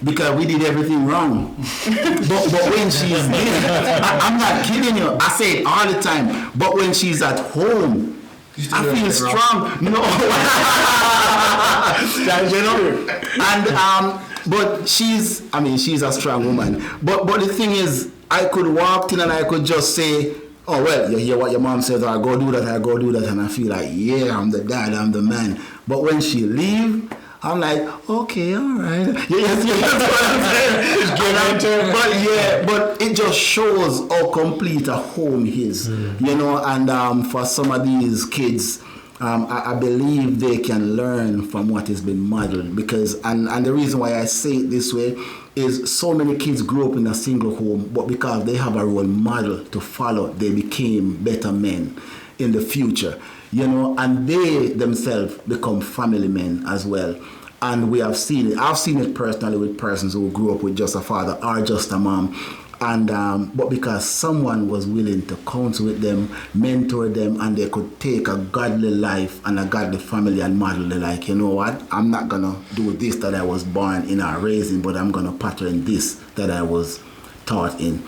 [SPEAKER 2] because we did everything wrong. but when she's there, I'm not kidding you. I say it all the time. But when she's at home, I feel strong. No, you know. And but she's a strong woman. But the thing is, I could walk in and I could just say, oh, well, you hear what your mom says, I go do that, and I feel like, yeah, I'm the dad, I'm the man. But when she leave, I'm like, okay, all right. Yes, what I'm saying. But it just shows how complete a home is, you know. And for some of these kids, I believe they can learn from what has been modeled, because and the reason why I say it this way is so many kids grew up in a single home, but because they have a role model to follow, they became better men in the future, and they themselves become family men as well. And we have seen it. I've seen it personally with persons who grew up with just a father or just a mom. And but because someone was willing to counsel with them, mentor them, and they could take a godly life and a godly family and model it, like, you know what, I'm not gonna do this that I was born in or raised in, but I'm gonna pattern this that I was taught in.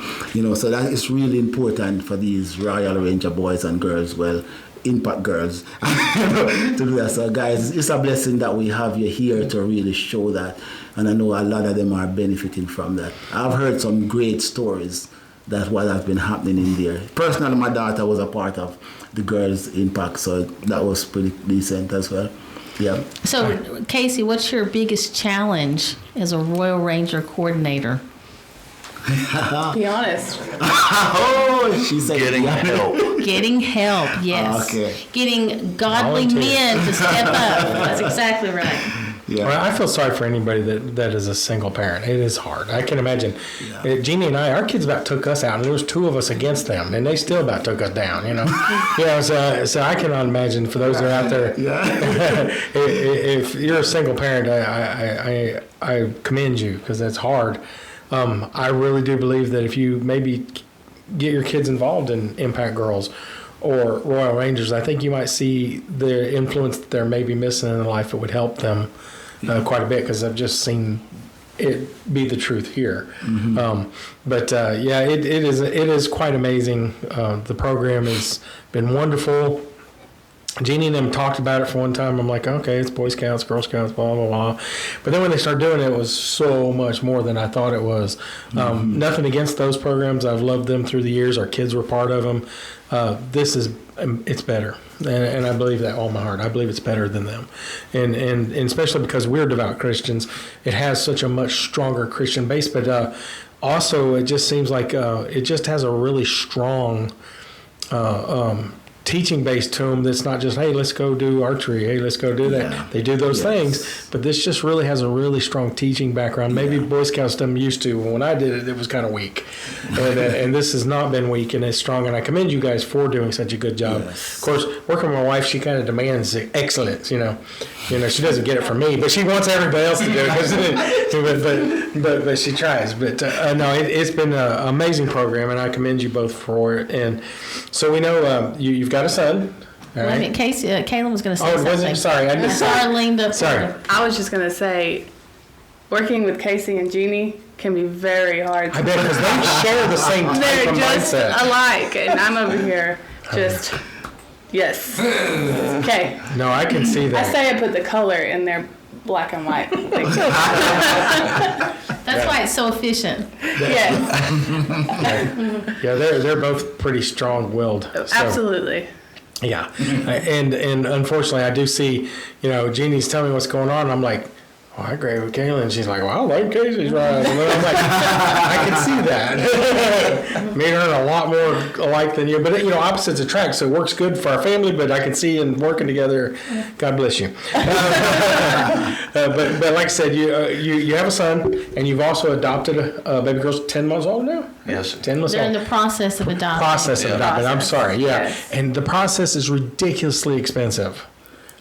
[SPEAKER 2] So that is really important for these Royal Ranger boys and girls, Impact girls, to do that. So guys, it's a blessing that we have you here to really show that, and I know a lot of them are benefiting from that. I've heard some great stories that what has been happening in there. Personally, my daughter was a part of the Girls Impact, so that was pretty decent as well. Yeah.
[SPEAKER 5] So Casey, what's your biggest challenge as a Royal Ranger coordinator?
[SPEAKER 6] Be honest.
[SPEAKER 2] Oh, she said
[SPEAKER 3] Getting help.
[SPEAKER 5] Getting help, yes.
[SPEAKER 2] Okay.
[SPEAKER 5] Getting godly
[SPEAKER 4] Volunteer.
[SPEAKER 5] men to step up. That's exactly right.
[SPEAKER 2] Yeah.
[SPEAKER 4] Well, I feel sorry for anybody that is a single parent. It is hard. I can imagine. Jeannie and I, our kids about took us out, and there was 2 of us against them, and they still about took us down. So I cannot imagine for those that are out there. If you're a single parent, I commend you, because that's hard. I really do believe that if you maybe get your kids involved in Impact Girls or Royal Rangers, I think you might see the influence that they're maybe missing in life. It would help them quite a bit, because I've just seen it be the truth here. Mm-hmm. It is quite amazing. The program has been wonderful. Jeannie and them talked about it for one time. I'm like, okay, it's Boy Scouts, Girl Scouts, blah, blah, blah. But then when they started doing it, it was so much more than I thought it was. Nothing against those programs. I've loved them through the years. Our kids were part of them. It's better. And I believe that all my heart. I believe it's better than them. And especially because we're devout Christians, it has such a much stronger Christian base. But also, it just seems like it just has a really strong teaching base to them that's not just, hey, let's go do archery, hey, let's go do that.
[SPEAKER 2] Yeah.
[SPEAKER 4] They do those
[SPEAKER 2] Yes.
[SPEAKER 4] things, but this just really has a really strong teaching background. Maybe Boy Scouts done used to. When I did it, it was kind of weak. And this has not been weak, and it's strong, and I commend you guys for doing such a good job.
[SPEAKER 2] Yes.
[SPEAKER 4] Of course, working with my wife, she kind of demands excellence, she doesn't get it from me, but she wants everybody else to do it. But she tries. But no, it's been an amazing program, and I commend you both for it. And so we know you've got a son. All
[SPEAKER 5] Wait a
[SPEAKER 4] right.
[SPEAKER 5] minute, Casey, Kaylan was going to say
[SPEAKER 4] Oh,
[SPEAKER 5] something.
[SPEAKER 4] was it? Sorry, I just
[SPEAKER 5] saw her leaned up.
[SPEAKER 4] Sorry.
[SPEAKER 6] I was just going to say, working with Casey and Jeannie can be very hard.
[SPEAKER 4] I bet, because they share the same type
[SPEAKER 6] They're
[SPEAKER 4] of
[SPEAKER 6] just
[SPEAKER 4] mindset.
[SPEAKER 6] alike, and I'm over here just, yes. Okay.
[SPEAKER 4] No, I can see
[SPEAKER 6] I
[SPEAKER 4] that.
[SPEAKER 6] say I put the color in their black and white.
[SPEAKER 5] That's why it's so efficient.
[SPEAKER 6] Yes,
[SPEAKER 4] Yeah, they're both pretty strong-willed. So,
[SPEAKER 6] absolutely.
[SPEAKER 4] yeah, and unfortunately, I do see, Jeannie's telling me what's going on, and I'm like, I agree with Kaylan. And she's like, well, I like Casey's right. And I'm like, I can see that. Me and her are a lot more alike than you. But, opposites attract, so it works good for our family, but I can see in working together, God bless you. But like I said, you have a son, and you've also adopted a baby girl's 10 months old now?
[SPEAKER 3] Yes.
[SPEAKER 4] 10 months
[SPEAKER 5] They're in
[SPEAKER 4] old.
[SPEAKER 5] the process of adopting.
[SPEAKER 4] Process of
[SPEAKER 3] Yeah.
[SPEAKER 4] adopting. I'm
[SPEAKER 6] Process.
[SPEAKER 4] sorry. Yeah.
[SPEAKER 6] Yes.
[SPEAKER 4] And the process is ridiculously expensive.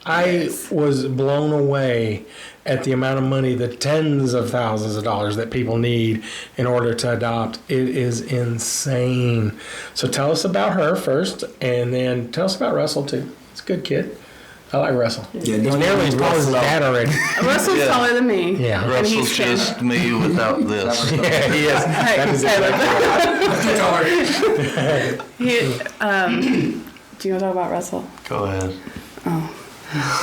[SPEAKER 4] I was blown away at the amount of money, the tens of thousands of dollars that people need in order to adopt. It is insane. So tell us about her first, and then tell us about Russell too. It's a good kid. I like Russell.
[SPEAKER 2] Yeah,
[SPEAKER 4] He's
[SPEAKER 2] don't
[SPEAKER 4] nearly as
[SPEAKER 2] leave
[SPEAKER 4] tall as his
[SPEAKER 2] Russell out.
[SPEAKER 4] dad already.
[SPEAKER 6] Russell's
[SPEAKER 3] Yeah.
[SPEAKER 6] taller than me.
[SPEAKER 4] Yeah.
[SPEAKER 6] And
[SPEAKER 3] Russell's
[SPEAKER 6] he's
[SPEAKER 3] just me without this.
[SPEAKER 4] Yeah, he is.
[SPEAKER 6] Hey,
[SPEAKER 4] That is
[SPEAKER 6] do you want to talk about Russell?
[SPEAKER 3] Go ahead.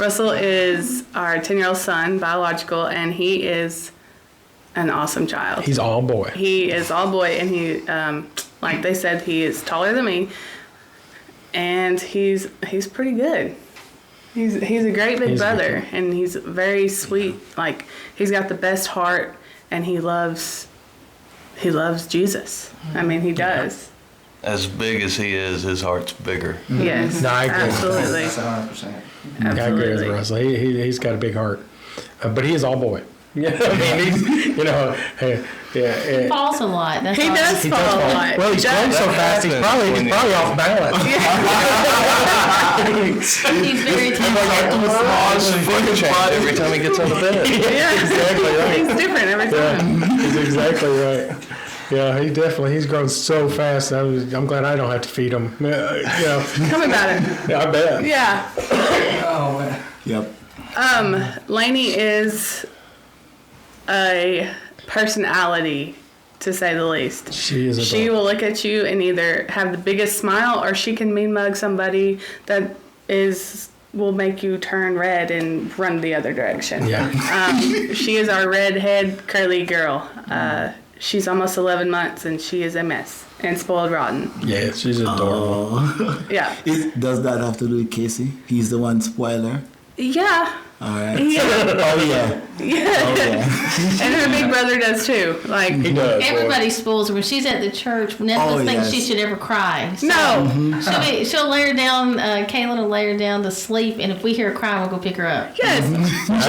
[SPEAKER 6] Russell is our 10-year-old son, biological, and he is an awesome child.
[SPEAKER 4] He's all boy.
[SPEAKER 6] He is all boy, and he, like they said, he is taller than me, and he's pretty good. He's a great big
[SPEAKER 4] He's a good
[SPEAKER 6] brother, and he's very sweet. Like, he's got the best heart, and he loves Jesus. I mean, he does.
[SPEAKER 3] as big as he is, his heart's bigger.
[SPEAKER 6] Yes,
[SPEAKER 4] No, I agree.
[SPEAKER 6] absolutely.
[SPEAKER 1] That's 100%.
[SPEAKER 4] I agree with
[SPEAKER 6] Absolutely.
[SPEAKER 4] Russell. He's got a big heart, but he is all boy. Yeah, I mean, he's,
[SPEAKER 5] He falls a lot. That's
[SPEAKER 6] He
[SPEAKER 5] all.
[SPEAKER 6] does
[SPEAKER 4] he
[SPEAKER 6] fall
[SPEAKER 4] does
[SPEAKER 6] a
[SPEAKER 4] fall.
[SPEAKER 6] lot.
[SPEAKER 4] Well, he's grown so fast. He's probably off balance.
[SPEAKER 5] He's very talented.
[SPEAKER 3] Every time he gets on the bed.
[SPEAKER 6] Yeah,
[SPEAKER 4] Exactly right.
[SPEAKER 6] he's different every time.
[SPEAKER 4] Yeah, he's exactly right. Yeah, he's grown so fast. I'm glad I don't have to feed him.
[SPEAKER 6] Tell me about it.
[SPEAKER 4] Yeah, I bet.
[SPEAKER 6] Yeah.
[SPEAKER 1] Oh, man.
[SPEAKER 2] Yep.
[SPEAKER 6] Lainey is a personality, to say the least.
[SPEAKER 4] She is a
[SPEAKER 6] She
[SPEAKER 4] dog.
[SPEAKER 6] will look at you and either have the biggest smile, or she can mean mug somebody that will make you turn red and run the other direction.
[SPEAKER 4] Yeah.
[SPEAKER 6] She is our redhead curly girl. She's almost 11 months and she is a mess and spoiled rotten.
[SPEAKER 4] Yeah, she's adorable.
[SPEAKER 2] Oh.
[SPEAKER 6] Yeah.
[SPEAKER 2] Does that have to do with Casey? He's the one spoiler.
[SPEAKER 6] Yeah.
[SPEAKER 2] All right.
[SPEAKER 6] Yeah.
[SPEAKER 2] Oh yeah.
[SPEAKER 6] Yeah.
[SPEAKER 2] Oh yeah.
[SPEAKER 6] And her big brother does too. Like,
[SPEAKER 4] He does.
[SPEAKER 5] Everybody spoils her. When she's at the church, Nicholas
[SPEAKER 2] Oh,
[SPEAKER 5] thinks
[SPEAKER 2] yes.
[SPEAKER 5] she should ever cry. So
[SPEAKER 6] no.
[SPEAKER 5] she'll lay her down. Kaylan will lay her down to sleep, and if we hear her crying, we'll go pick her up.
[SPEAKER 6] Yes. She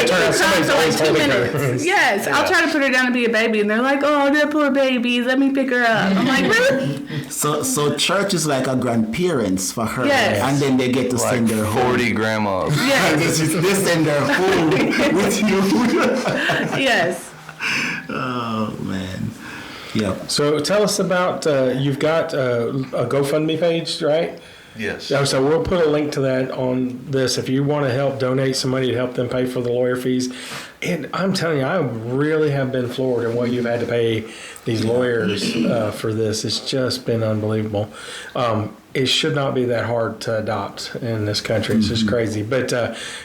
[SPEAKER 4] turn-
[SPEAKER 6] can cry
[SPEAKER 4] somebody's
[SPEAKER 6] for like
[SPEAKER 4] always
[SPEAKER 6] 2
[SPEAKER 4] holding her.
[SPEAKER 6] minutes. Yes. I'll try to put her down to be a baby, and they're like, "Oh, that poor baby. Let me pick her up." I'm like, "Really?"
[SPEAKER 2] So church is like a grandparents for her.
[SPEAKER 6] Yes.
[SPEAKER 2] And then they get to
[SPEAKER 3] Like
[SPEAKER 2] send her home.
[SPEAKER 3] 40 grandmas.
[SPEAKER 2] And
[SPEAKER 6] Yes.
[SPEAKER 2] they send her home with you.
[SPEAKER 6] Yes.
[SPEAKER 2] Oh man. Yep.
[SPEAKER 4] So tell us about you've got a GoFundMe page, right?
[SPEAKER 3] Yes.
[SPEAKER 4] So we'll put a link to that on this if you want to help donate some money to help them pay for the lawyer fees. And I'm telling you, I really have been floored at what you've had to pay these lawyers for this. It's just been unbelievable. It should not be that hard to adopt in this country. It's just crazy. But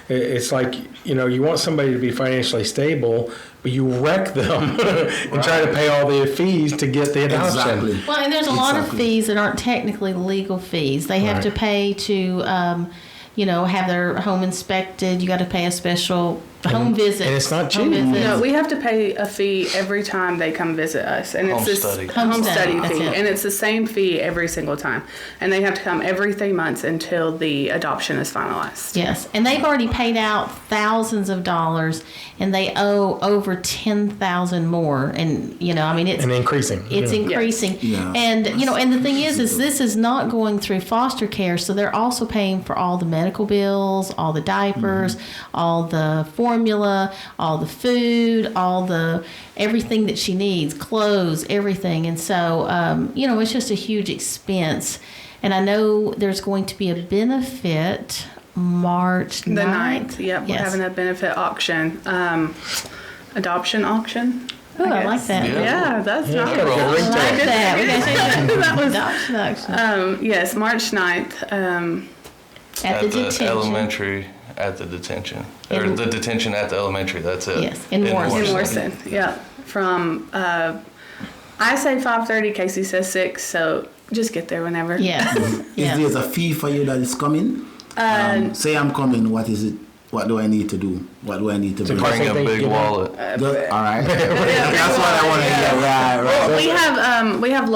[SPEAKER 4] it's like, you want somebody to be financially stable, but you wreck them and try to pay all the fees to get the adoption.
[SPEAKER 2] Exactly.
[SPEAKER 5] Well, and there's a lot of
[SPEAKER 2] Exactly.
[SPEAKER 5] fees that aren't technically legal fees. They have to pay to, have their home inspected. You got to pay a special home visit.
[SPEAKER 4] and it's not
[SPEAKER 5] Home
[SPEAKER 4] cheap.
[SPEAKER 5] visits.
[SPEAKER 6] No, we have to pay a fee every time they come visit us, and it's
[SPEAKER 3] Home
[SPEAKER 6] this
[SPEAKER 3] study.
[SPEAKER 6] home
[SPEAKER 5] Home study,
[SPEAKER 6] study
[SPEAKER 5] that's
[SPEAKER 6] fee,
[SPEAKER 5] it.
[SPEAKER 6] and it's the same fee every single time, and they have to come every 3 months until the adoption is finalized.
[SPEAKER 5] Yes, and they've already paid out thousands of dollars, and they owe over 10,000 more. And it's
[SPEAKER 4] And increasing.
[SPEAKER 5] it's
[SPEAKER 4] Yeah.
[SPEAKER 5] increasing.
[SPEAKER 2] Yeah.
[SPEAKER 5] And and the thing is this is not going through foster care, so they're also paying for all the medical bills, all the diapers, all the formula, all the food, all the everything that she needs, clothes, everything. And so it's just a huge expense. And I know there's going to be a benefit March 9th.
[SPEAKER 6] The 9th, yep, we're
[SPEAKER 5] Yes.
[SPEAKER 6] having a benefit auction, adoption auction.
[SPEAKER 5] Ooh, I like
[SPEAKER 6] guess.
[SPEAKER 5] that.
[SPEAKER 3] Yeah.
[SPEAKER 6] Yeah, that's not.
[SPEAKER 4] Got a good ring
[SPEAKER 5] I
[SPEAKER 4] to
[SPEAKER 5] like
[SPEAKER 4] it.
[SPEAKER 5] that. We gotta change that.
[SPEAKER 6] That was-
[SPEAKER 5] Adoption auction.
[SPEAKER 6] Yes, March 9th.
[SPEAKER 5] At the detention.
[SPEAKER 3] elementary at the detention. Or
[SPEAKER 5] In-
[SPEAKER 3] the detention at the elementary, that's it.
[SPEAKER 5] Yes, in Morrison.
[SPEAKER 6] In Morrison, yeah. From, I say 5:30, Casey says 6, so just get there whenever.
[SPEAKER 5] Yes.
[SPEAKER 2] Is there a fee for you that is coming? Say I'm coming. What is it? What do I need to do? What do I need to bring?
[SPEAKER 4] park-
[SPEAKER 3] Bring a big
[SPEAKER 4] Something,
[SPEAKER 3] wallet.
[SPEAKER 2] All right. That's what I want to hear. Right.
[SPEAKER 6] Well, we have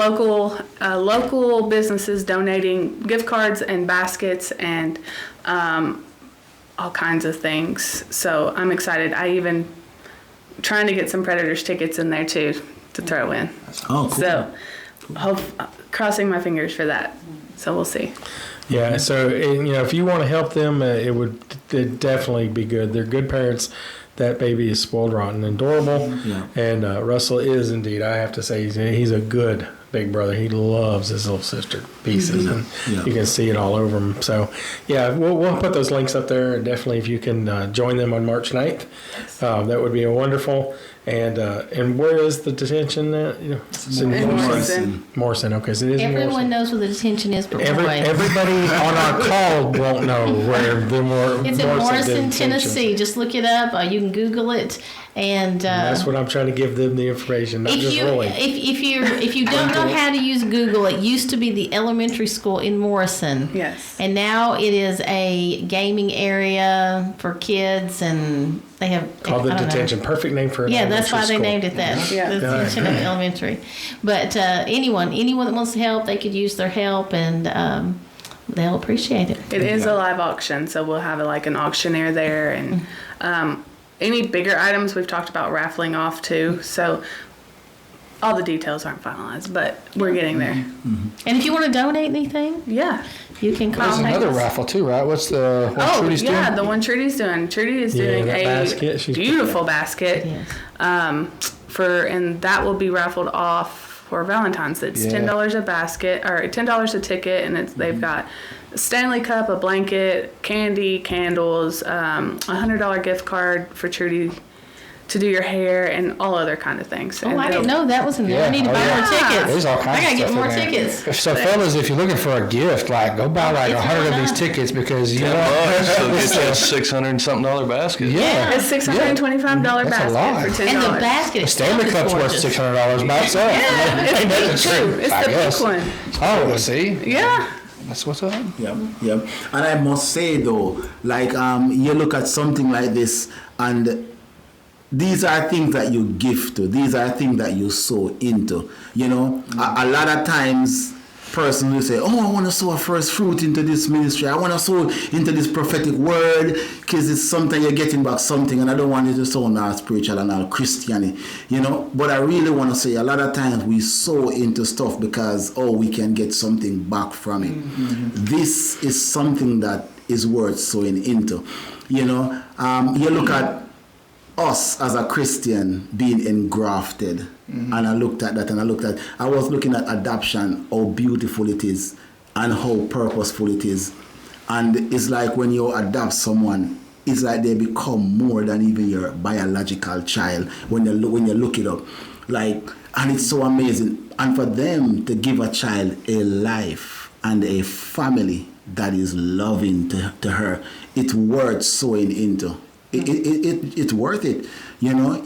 [SPEAKER 6] local businesses donating gift cards and baskets and all kinds of things. So I'm excited. I even trying to get some Predators tickets in there too to throw in.
[SPEAKER 2] Oh, cool.
[SPEAKER 6] So crossing my fingers for that. So we'll see.
[SPEAKER 4] Yeah, so if you want to help them, it'd definitely be good. They're good parents. That baby is spoiled rotten and adorable.
[SPEAKER 2] Yeah.
[SPEAKER 4] And Russell is indeed, I have to say, he's a good big brother. He loves his little sister pieces, and
[SPEAKER 2] Yeah.
[SPEAKER 4] you can see it all over him. So, yeah, we'll put those links up there, and definitely if you can join them on March 9th, that would be wonderful. And where is the detention at? It's in
[SPEAKER 6] In
[SPEAKER 4] Morrison.
[SPEAKER 6] Morrison.
[SPEAKER 4] Morrison, okay, so it is in
[SPEAKER 5] Everyone
[SPEAKER 4] Morrison.
[SPEAKER 5] knows where the detention is, but boy.
[SPEAKER 4] Everybody on our call won't know where the
[SPEAKER 5] It's in Morrison,
[SPEAKER 4] Morrison detention.
[SPEAKER 5] Tennessee. Just look it up. You can Google it. And
[SPEAKER 4] That's what I'm trying to give them the information, not just Roy.
[SPEAKER 5] if you don't know how to use Google, it used to be the elementary school in Morrison.
[SPEAKER 6] Yes.
[SPEAKER 5] And now it is a gaming area for kids, and they have
[SPEAKER 4] Called the
[SPEAKER 5] I don't know.
[SPEAKER 4] detention. Perfect name for an
[SPEAKER 5] Yeah, that's why they
[SPEAKER 4] elementary
[SPEAKER 5] named it that.
[SPEAKER 6] Yeah.
[SPEAKER 5] The Detention Elementary. But anyone that wants to help, they could use their help, and they'll appreciate it.
[SPEAKER 6] It is a live auction, so we'll have an auctioneer there, and any bigger items we've talked about raffling off too. So all the details aren't finalized, but we're getting there.
[SPEAKER 5] And if you want to donate anything,
[SPEAKER 6] Yeah.
[SPEAKER 5] you can
[SPEAKER 1] There's
[SPEAKER 5] contact
[SPEAKER 1] another
[SPEAKER 5] us.
[SPEAKER 1] raffle too, right? What's the one Trudy's
[SPEAKER 6] yeah,
[SPEAKER 1] doing?
[SPEAKER 6] the one Trudy's doing. Trudy is
[SPEAKER 4] Yeah,
[SPEAKER 6] doing
[SPEAKER 4] that
[SPEAKER 6] a
[SPEAKER 4] basket, she's
[SPEAKER 6] beautiful basket.
[SPEAKER 5] Yes.
[SPEAKER 6] And that will be raffled off for Valentine's. It's
[SPEAKER 1] Yeah.
[SPEAKER 6] $10 a basket, or $10 a ticket, and they've got a Stanley Cup, a blanket, candy, candles, $100 gift card for Trudy to do your hair, and all other kind of things.
[SPEAKER 5] Oh,
[SPEAKER 6] And
[SPEAKER 5] I didn't
[SPEAKER 6] it'll-
[SPEAKER 5] know that was in there. I need to buy more tickets.
[SPEAKER 1] There's all kinds
[SPEAKER 5] I gotta
[SPEAKER 1] of
[SPEAKER 5] get
[SPEAKER 1] stuff
[SPEAKER 5] more
[SPEAKER 1] in there.
[SPEAKER 5] tickets.
[SPEAKER 1] So, fellas, if you're looking for a gift, go buy
[SPEAKER 5] If
[SPEAKER 1] 100
[SPEAKER 5] you're
[SPEAKER 1] of these
[SPEAKER 5] not-
[SPEAKER 1] tickets because you know
[SPEAKER 3] $10, so
[SPEAKER 1] it's
[SPEAKER 3] get you a $600 and something basket.
[SPEAKER 1] yeah.
[SPEAKER 6] It's $625
[SPEAKER 1] That's a
[SPEAKER 6] basket
[SPEAKER 1] lot.
[SPEAKER 6] for $10.
[SPEAKER 5] And the basket
[SPEAKER 1] The
[SPEAKER 5] itself
[SPEAKER 1] Stanley
[SPEAKER 5] is
[SPEAKER 1] Cup's worth
[SPEAKER 5] gorgeous.
[SPEAKER 1] $600 by itself.
[SPEAKER 6] Yeah, it's
[SPEAKER 1] Ain't nothing
[SPEAKER 6] pink too.
[SPEAKER 1] true,
[SPEAKER 6] It's
[SPEAKER 1] I
[SPEAKER 6] the
[SPEAKER 1] guess.
[SPEAKER 6] pink one.
[SPEAKER 1] Oh, see,
[SPEAKER 6] Yeah.
[SPEAKER 1] that's what's up.
[SPEAKER 2] Yep. And I must say though, you look at something like this, and these are things that you give to. These are things that you sow into. You know, a lot of times, person will say, "Oh, I want to sow a first fruit into this ministry. I want to sow into this prophetic word because it's something you're getting back something." And I don't want it to sound all spiritual and all Christian, you know. But I really want to say, a lot of times we sow into stuff because we can get something back from it. This is something that is worth sowing into. You know, you look at us as a Christian being engrafted, and I looked at that, and I was looking at adoption, how beautiful it is and how purposeful it is. And it's like when you adopt someone, it's like they become more than even your biological child when you look it up. And it's so amazing. And for them to give a child a life and a family that is loving to her, it's worth sowing into. It's worth it, you know.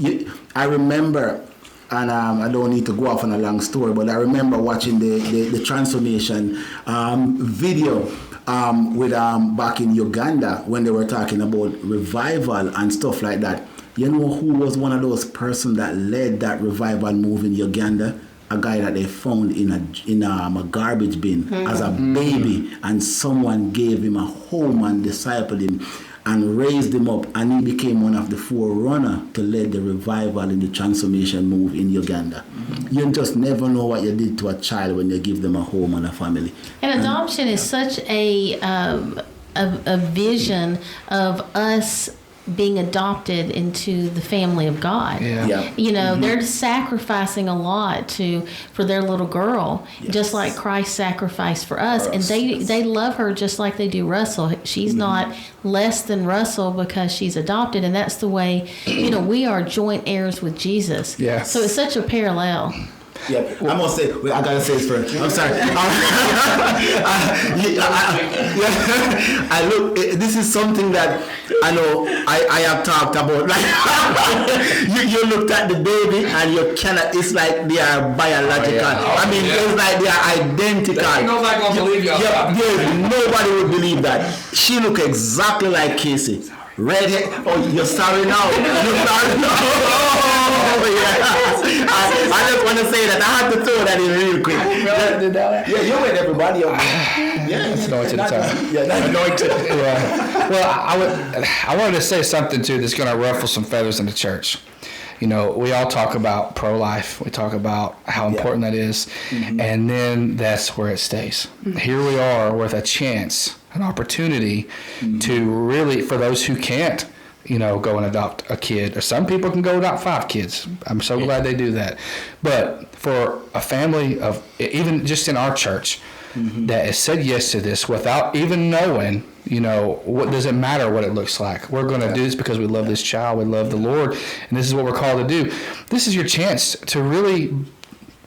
[SPEAKER 2] I remember, and I don't need to go off on a long story, but I remember watching the transformation video with back in Uganda when they were talking about revival and stuff like that. You know who was one of those persons that led that revival move in Uganda? A guy that they found in a garbage bin as a baby, and someone gave him a home and discipled him and raised him up, and he became one of the forerunner to lead the revival in the transformation move in Uganda. You just never know what you did to a child when you give them a home and a family.
[SPEAKER 5] And adoption is such a vision of us being adopted into the family of God.
[SPEAKER 1] Yeah.
[SPEAKER 5] You know, they're sacrificing a lot for their little girl, just like Christ sacrificed for us. And they love her just like they do Russell. She's not less than Russell because she's adopted, and that's the way, you know, we are joint heirs with Jesus.
[SPEAKER 1] Yeah.
[SPEAKER 5] So it's such a parallel.
[SPEAKER 2] Yeah, I must say, I gotta say this first. I'm sorry. I look, this is something that I know I have talked about. You looked at the baby and you cannot, it's like they are biological. It's like they are identical.
[SPEAKER 7] Nobody's gonna believe y'all.
[SPEAKER 2] Nobody would believe that. She look exactly like Casey. Red hair. Oh, you're sorry now. You're sorry now. Oh, yeah. I just want to say that I had to throw that in real quick. Yeah, you made everybody up. Yeah,
[SPEAKER 1] That's anointed time.
[SPEAKER 2] Yeah, that's anointed.
[SPEAKER 1] Yeah. Well, I wanted to say something too that's going to ruffle some feathers in the church. You know, we all talk about pro-life. We talk about how important that is. And then that's where it stays. Here we are with a chance, an opportunity to really, for those who can't, you know, go and adopt a kid. Or some people can go adopt 5 kids. I'm so glad they do that. But for a family of, even just in our church, that has said yes to this without even knowing, you know, what does it matter what it looks like? We're going to do this because we love this child, we love the Lord, and this is what we're called to do. This is your chance to really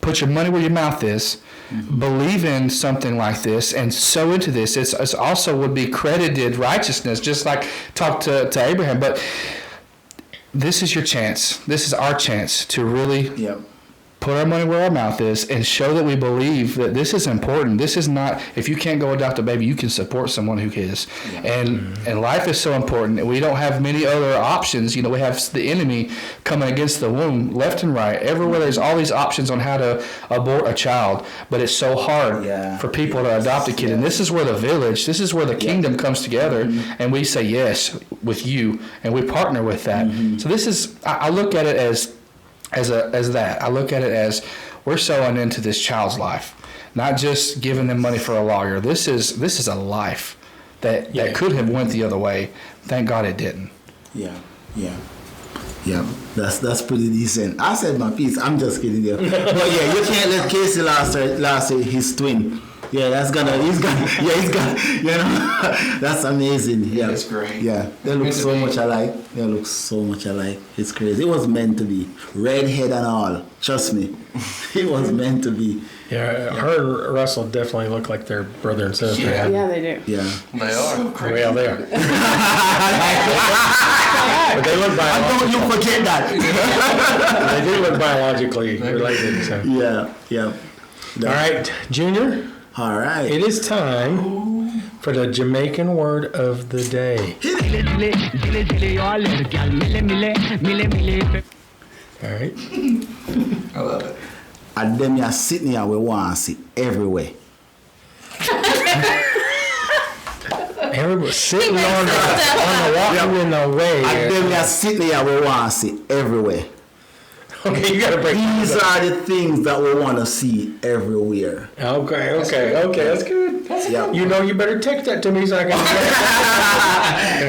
[SPEAKER 1] put your money where your mouth is, believe in something like this, and sow into this. It's also would be credited righteousness, just like talk to Abraham. But this is your chance. This is our chance to really
[SPEAKER 2] Yep.
[SPEAKER 1] put our money where our mouth is and show that we believe that this is important. This is not, if you can't go adopt a baby, you can support someone who is. And life is so important. We don't have many other options. You know, we have the enemy coming against the womb left and right. Everywhere there's all these options on how to abort a child, but it's so hard for people to adopt a kid. And this is where the village, this is where the kingdom comes together, and we say yes with you, and we partner with that. So this is, I look at it as that. I look at it as we're sowing into this child's life, not just giving them money for a lawyer. This is a life that could have went the other way. Thank God it didn't.
[SPEAKER 2] Yeah. That's pretty decent. I said my piece. I'm just kidding there. But yeah, you can't let Casey last his twin. Yeah, he's gonna, you know, that's amazing. Yeah,
[SPEAKER 1] that's great.
[SPEAKER 2] Yeah, they look so much alike. It's crazy. It was meant to be. Redhead and all. Trust me. It was meant to be.
[SPEAKER 4] Yeah, her and Russell definitely look like they're brother and sister.
[SPEAKER 6] Yeah, they do.
[SPEAKER 2] Yeah.
[SPEAKER 3] They are.
[SPEAKER 4] Well, they are. But they look
[SPEAKER 2] Don't you forget that.
[SPEAKER 4] They do look biologically related. So.
[SPEAKER 2] Yeah.
[SPEAKER 4] All right, Junior.
[SPEAKER 2] All right.
[SPEAKER 4] It is time for the Jamaican word of the day. All right.
[SPEAKER 1] I love it.
[SPEAKER 2] And them you sitting here we want to see everywhere.
[SPEAKER 4] Everybody sitting on the walking in the way.
[SPEAKER 2] And them you sitting here we want to see everywhere.
[SPEAKER 4] Okay, you gotta break
[SPEAKER 2] These are the things that we want to see everywhere.
[SPEAKER 4] Okay, that's good.
[SPEAKER 2] Yeah.
[SPEAKER 4] You know, you better text that to me so I can.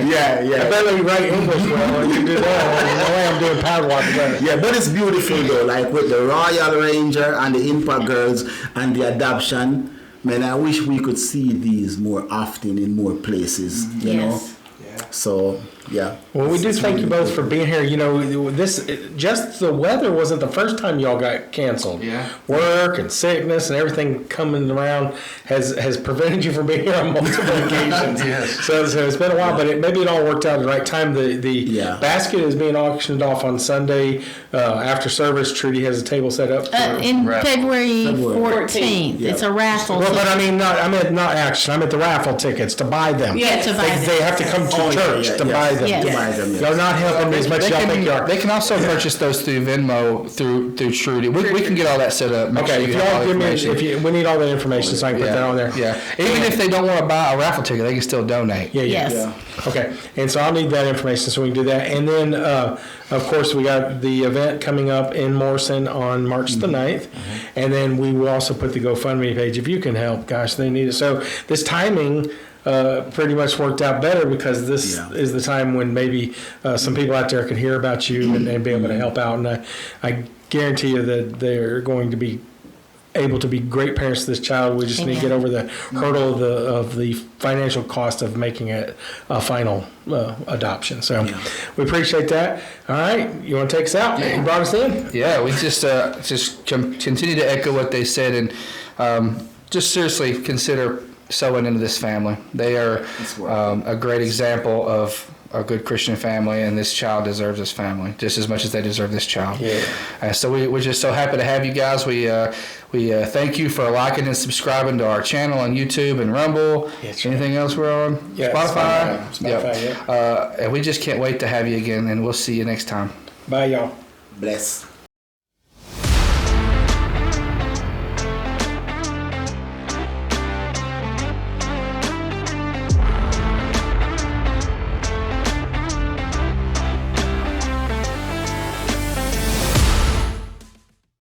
[SPEAKER 2] Yeah.
[SPEAKER 4] I better write English well when you do that. The way I'm doing power walk.
[SPEAKER 2] Yeah, but it's beautiful though, like with the Royal Ranger and the Impact Girls and the adoption. Man, I wish we could see these more often in more places, you know? So, yeah.
[SPEAKER 4] Well, we do thank you both for being here. You know, just the weather wasn't the first time y'all got canceled.
[SPEAKER 1] Yeah.
[SPEAKER 4] Work and sickness and everything coming around has prevented you from being here on multiple occasions.
[SPEAKER 1] Yes.
[SPEAKER 4] So it's been a while, but maybe it all worked out at the right time. The basket is being auctioned off on Sunday after service. Trudy has a table set up.
[SPEAKER 5] In
[SPEAKER 3] raffle.
[SPEAKER 5] February 14th.
[SPEAKER 2] Yeah.
[SPEAKER 5] It's a raffle.
[SPEAKER 4] Well, but I mean, not auction. I meant the raffle tickets to buy them.
[SPEAKER 5] Yeah, to buy them.
[SPEAKER 4] They have to come to church to buy them.
[SPEAKER 5] Yes.
[SPEAKER 2] To buy them, yes.
[SPEAKER 4] Y'all not helping me as much as y'all think you are.
[SPEAKER 1] They can also purchase those through Venmo, through Trudy. We can get all that set up. Make
[SPEAKER 4] Okay,
[SPEAKER 1] sure
[SPEAKER 4] if
[SPEAKER 1] you have all
[SPEAKER 4] y'all
[SPEAKER 1] the
[SPEAKER 4] give me,
[SPEAKER 1] information.
[SPEAKER 4] we need all the information so I can put that on there.
[SPEAKER 1] Yeah. Even if they don't want to buy a raffle ticket, they can still donate.
[SPEAKER 4] Yeah.
[SPEAKER 5] Yes.
[SPEAKER 4] Okay, and so I'll need that information so we can do that. And then, of course, we got the event coming up in Morrison on March the 9th. And then we will also put the GoFundMe page. If you can help, gosh, they need it. So this timing pretty much worked out better because this is the time when maybe some people out there can hear about you and be able to help out. And I guarantee you that they're going to be able to be great parents to this child. We just need to get over the hurdle of the financial cost of making it a final adoption. So we appreciate that. All right, you want to take us out? You brought us in.
[SPEAKER 1] Yeah, we just continue to echo what they said and just seriously consider sowing into this family. They are a great example of a good Christian family, and this child deserves this family just as much as they deserve this child. Yeah. So we're just so happy to have you guys. We thank you for liking and subscribing to our channel on YouTube and Rumble. Anything else we're on?
[SPEAKER 4] Yeah,
[SPEAKER 1] Spotify. And we just can't wait to have you again, and we'll see you next time.
[SPEAKER 4] Bye, y'all.
[SPEAKER 2] Bless.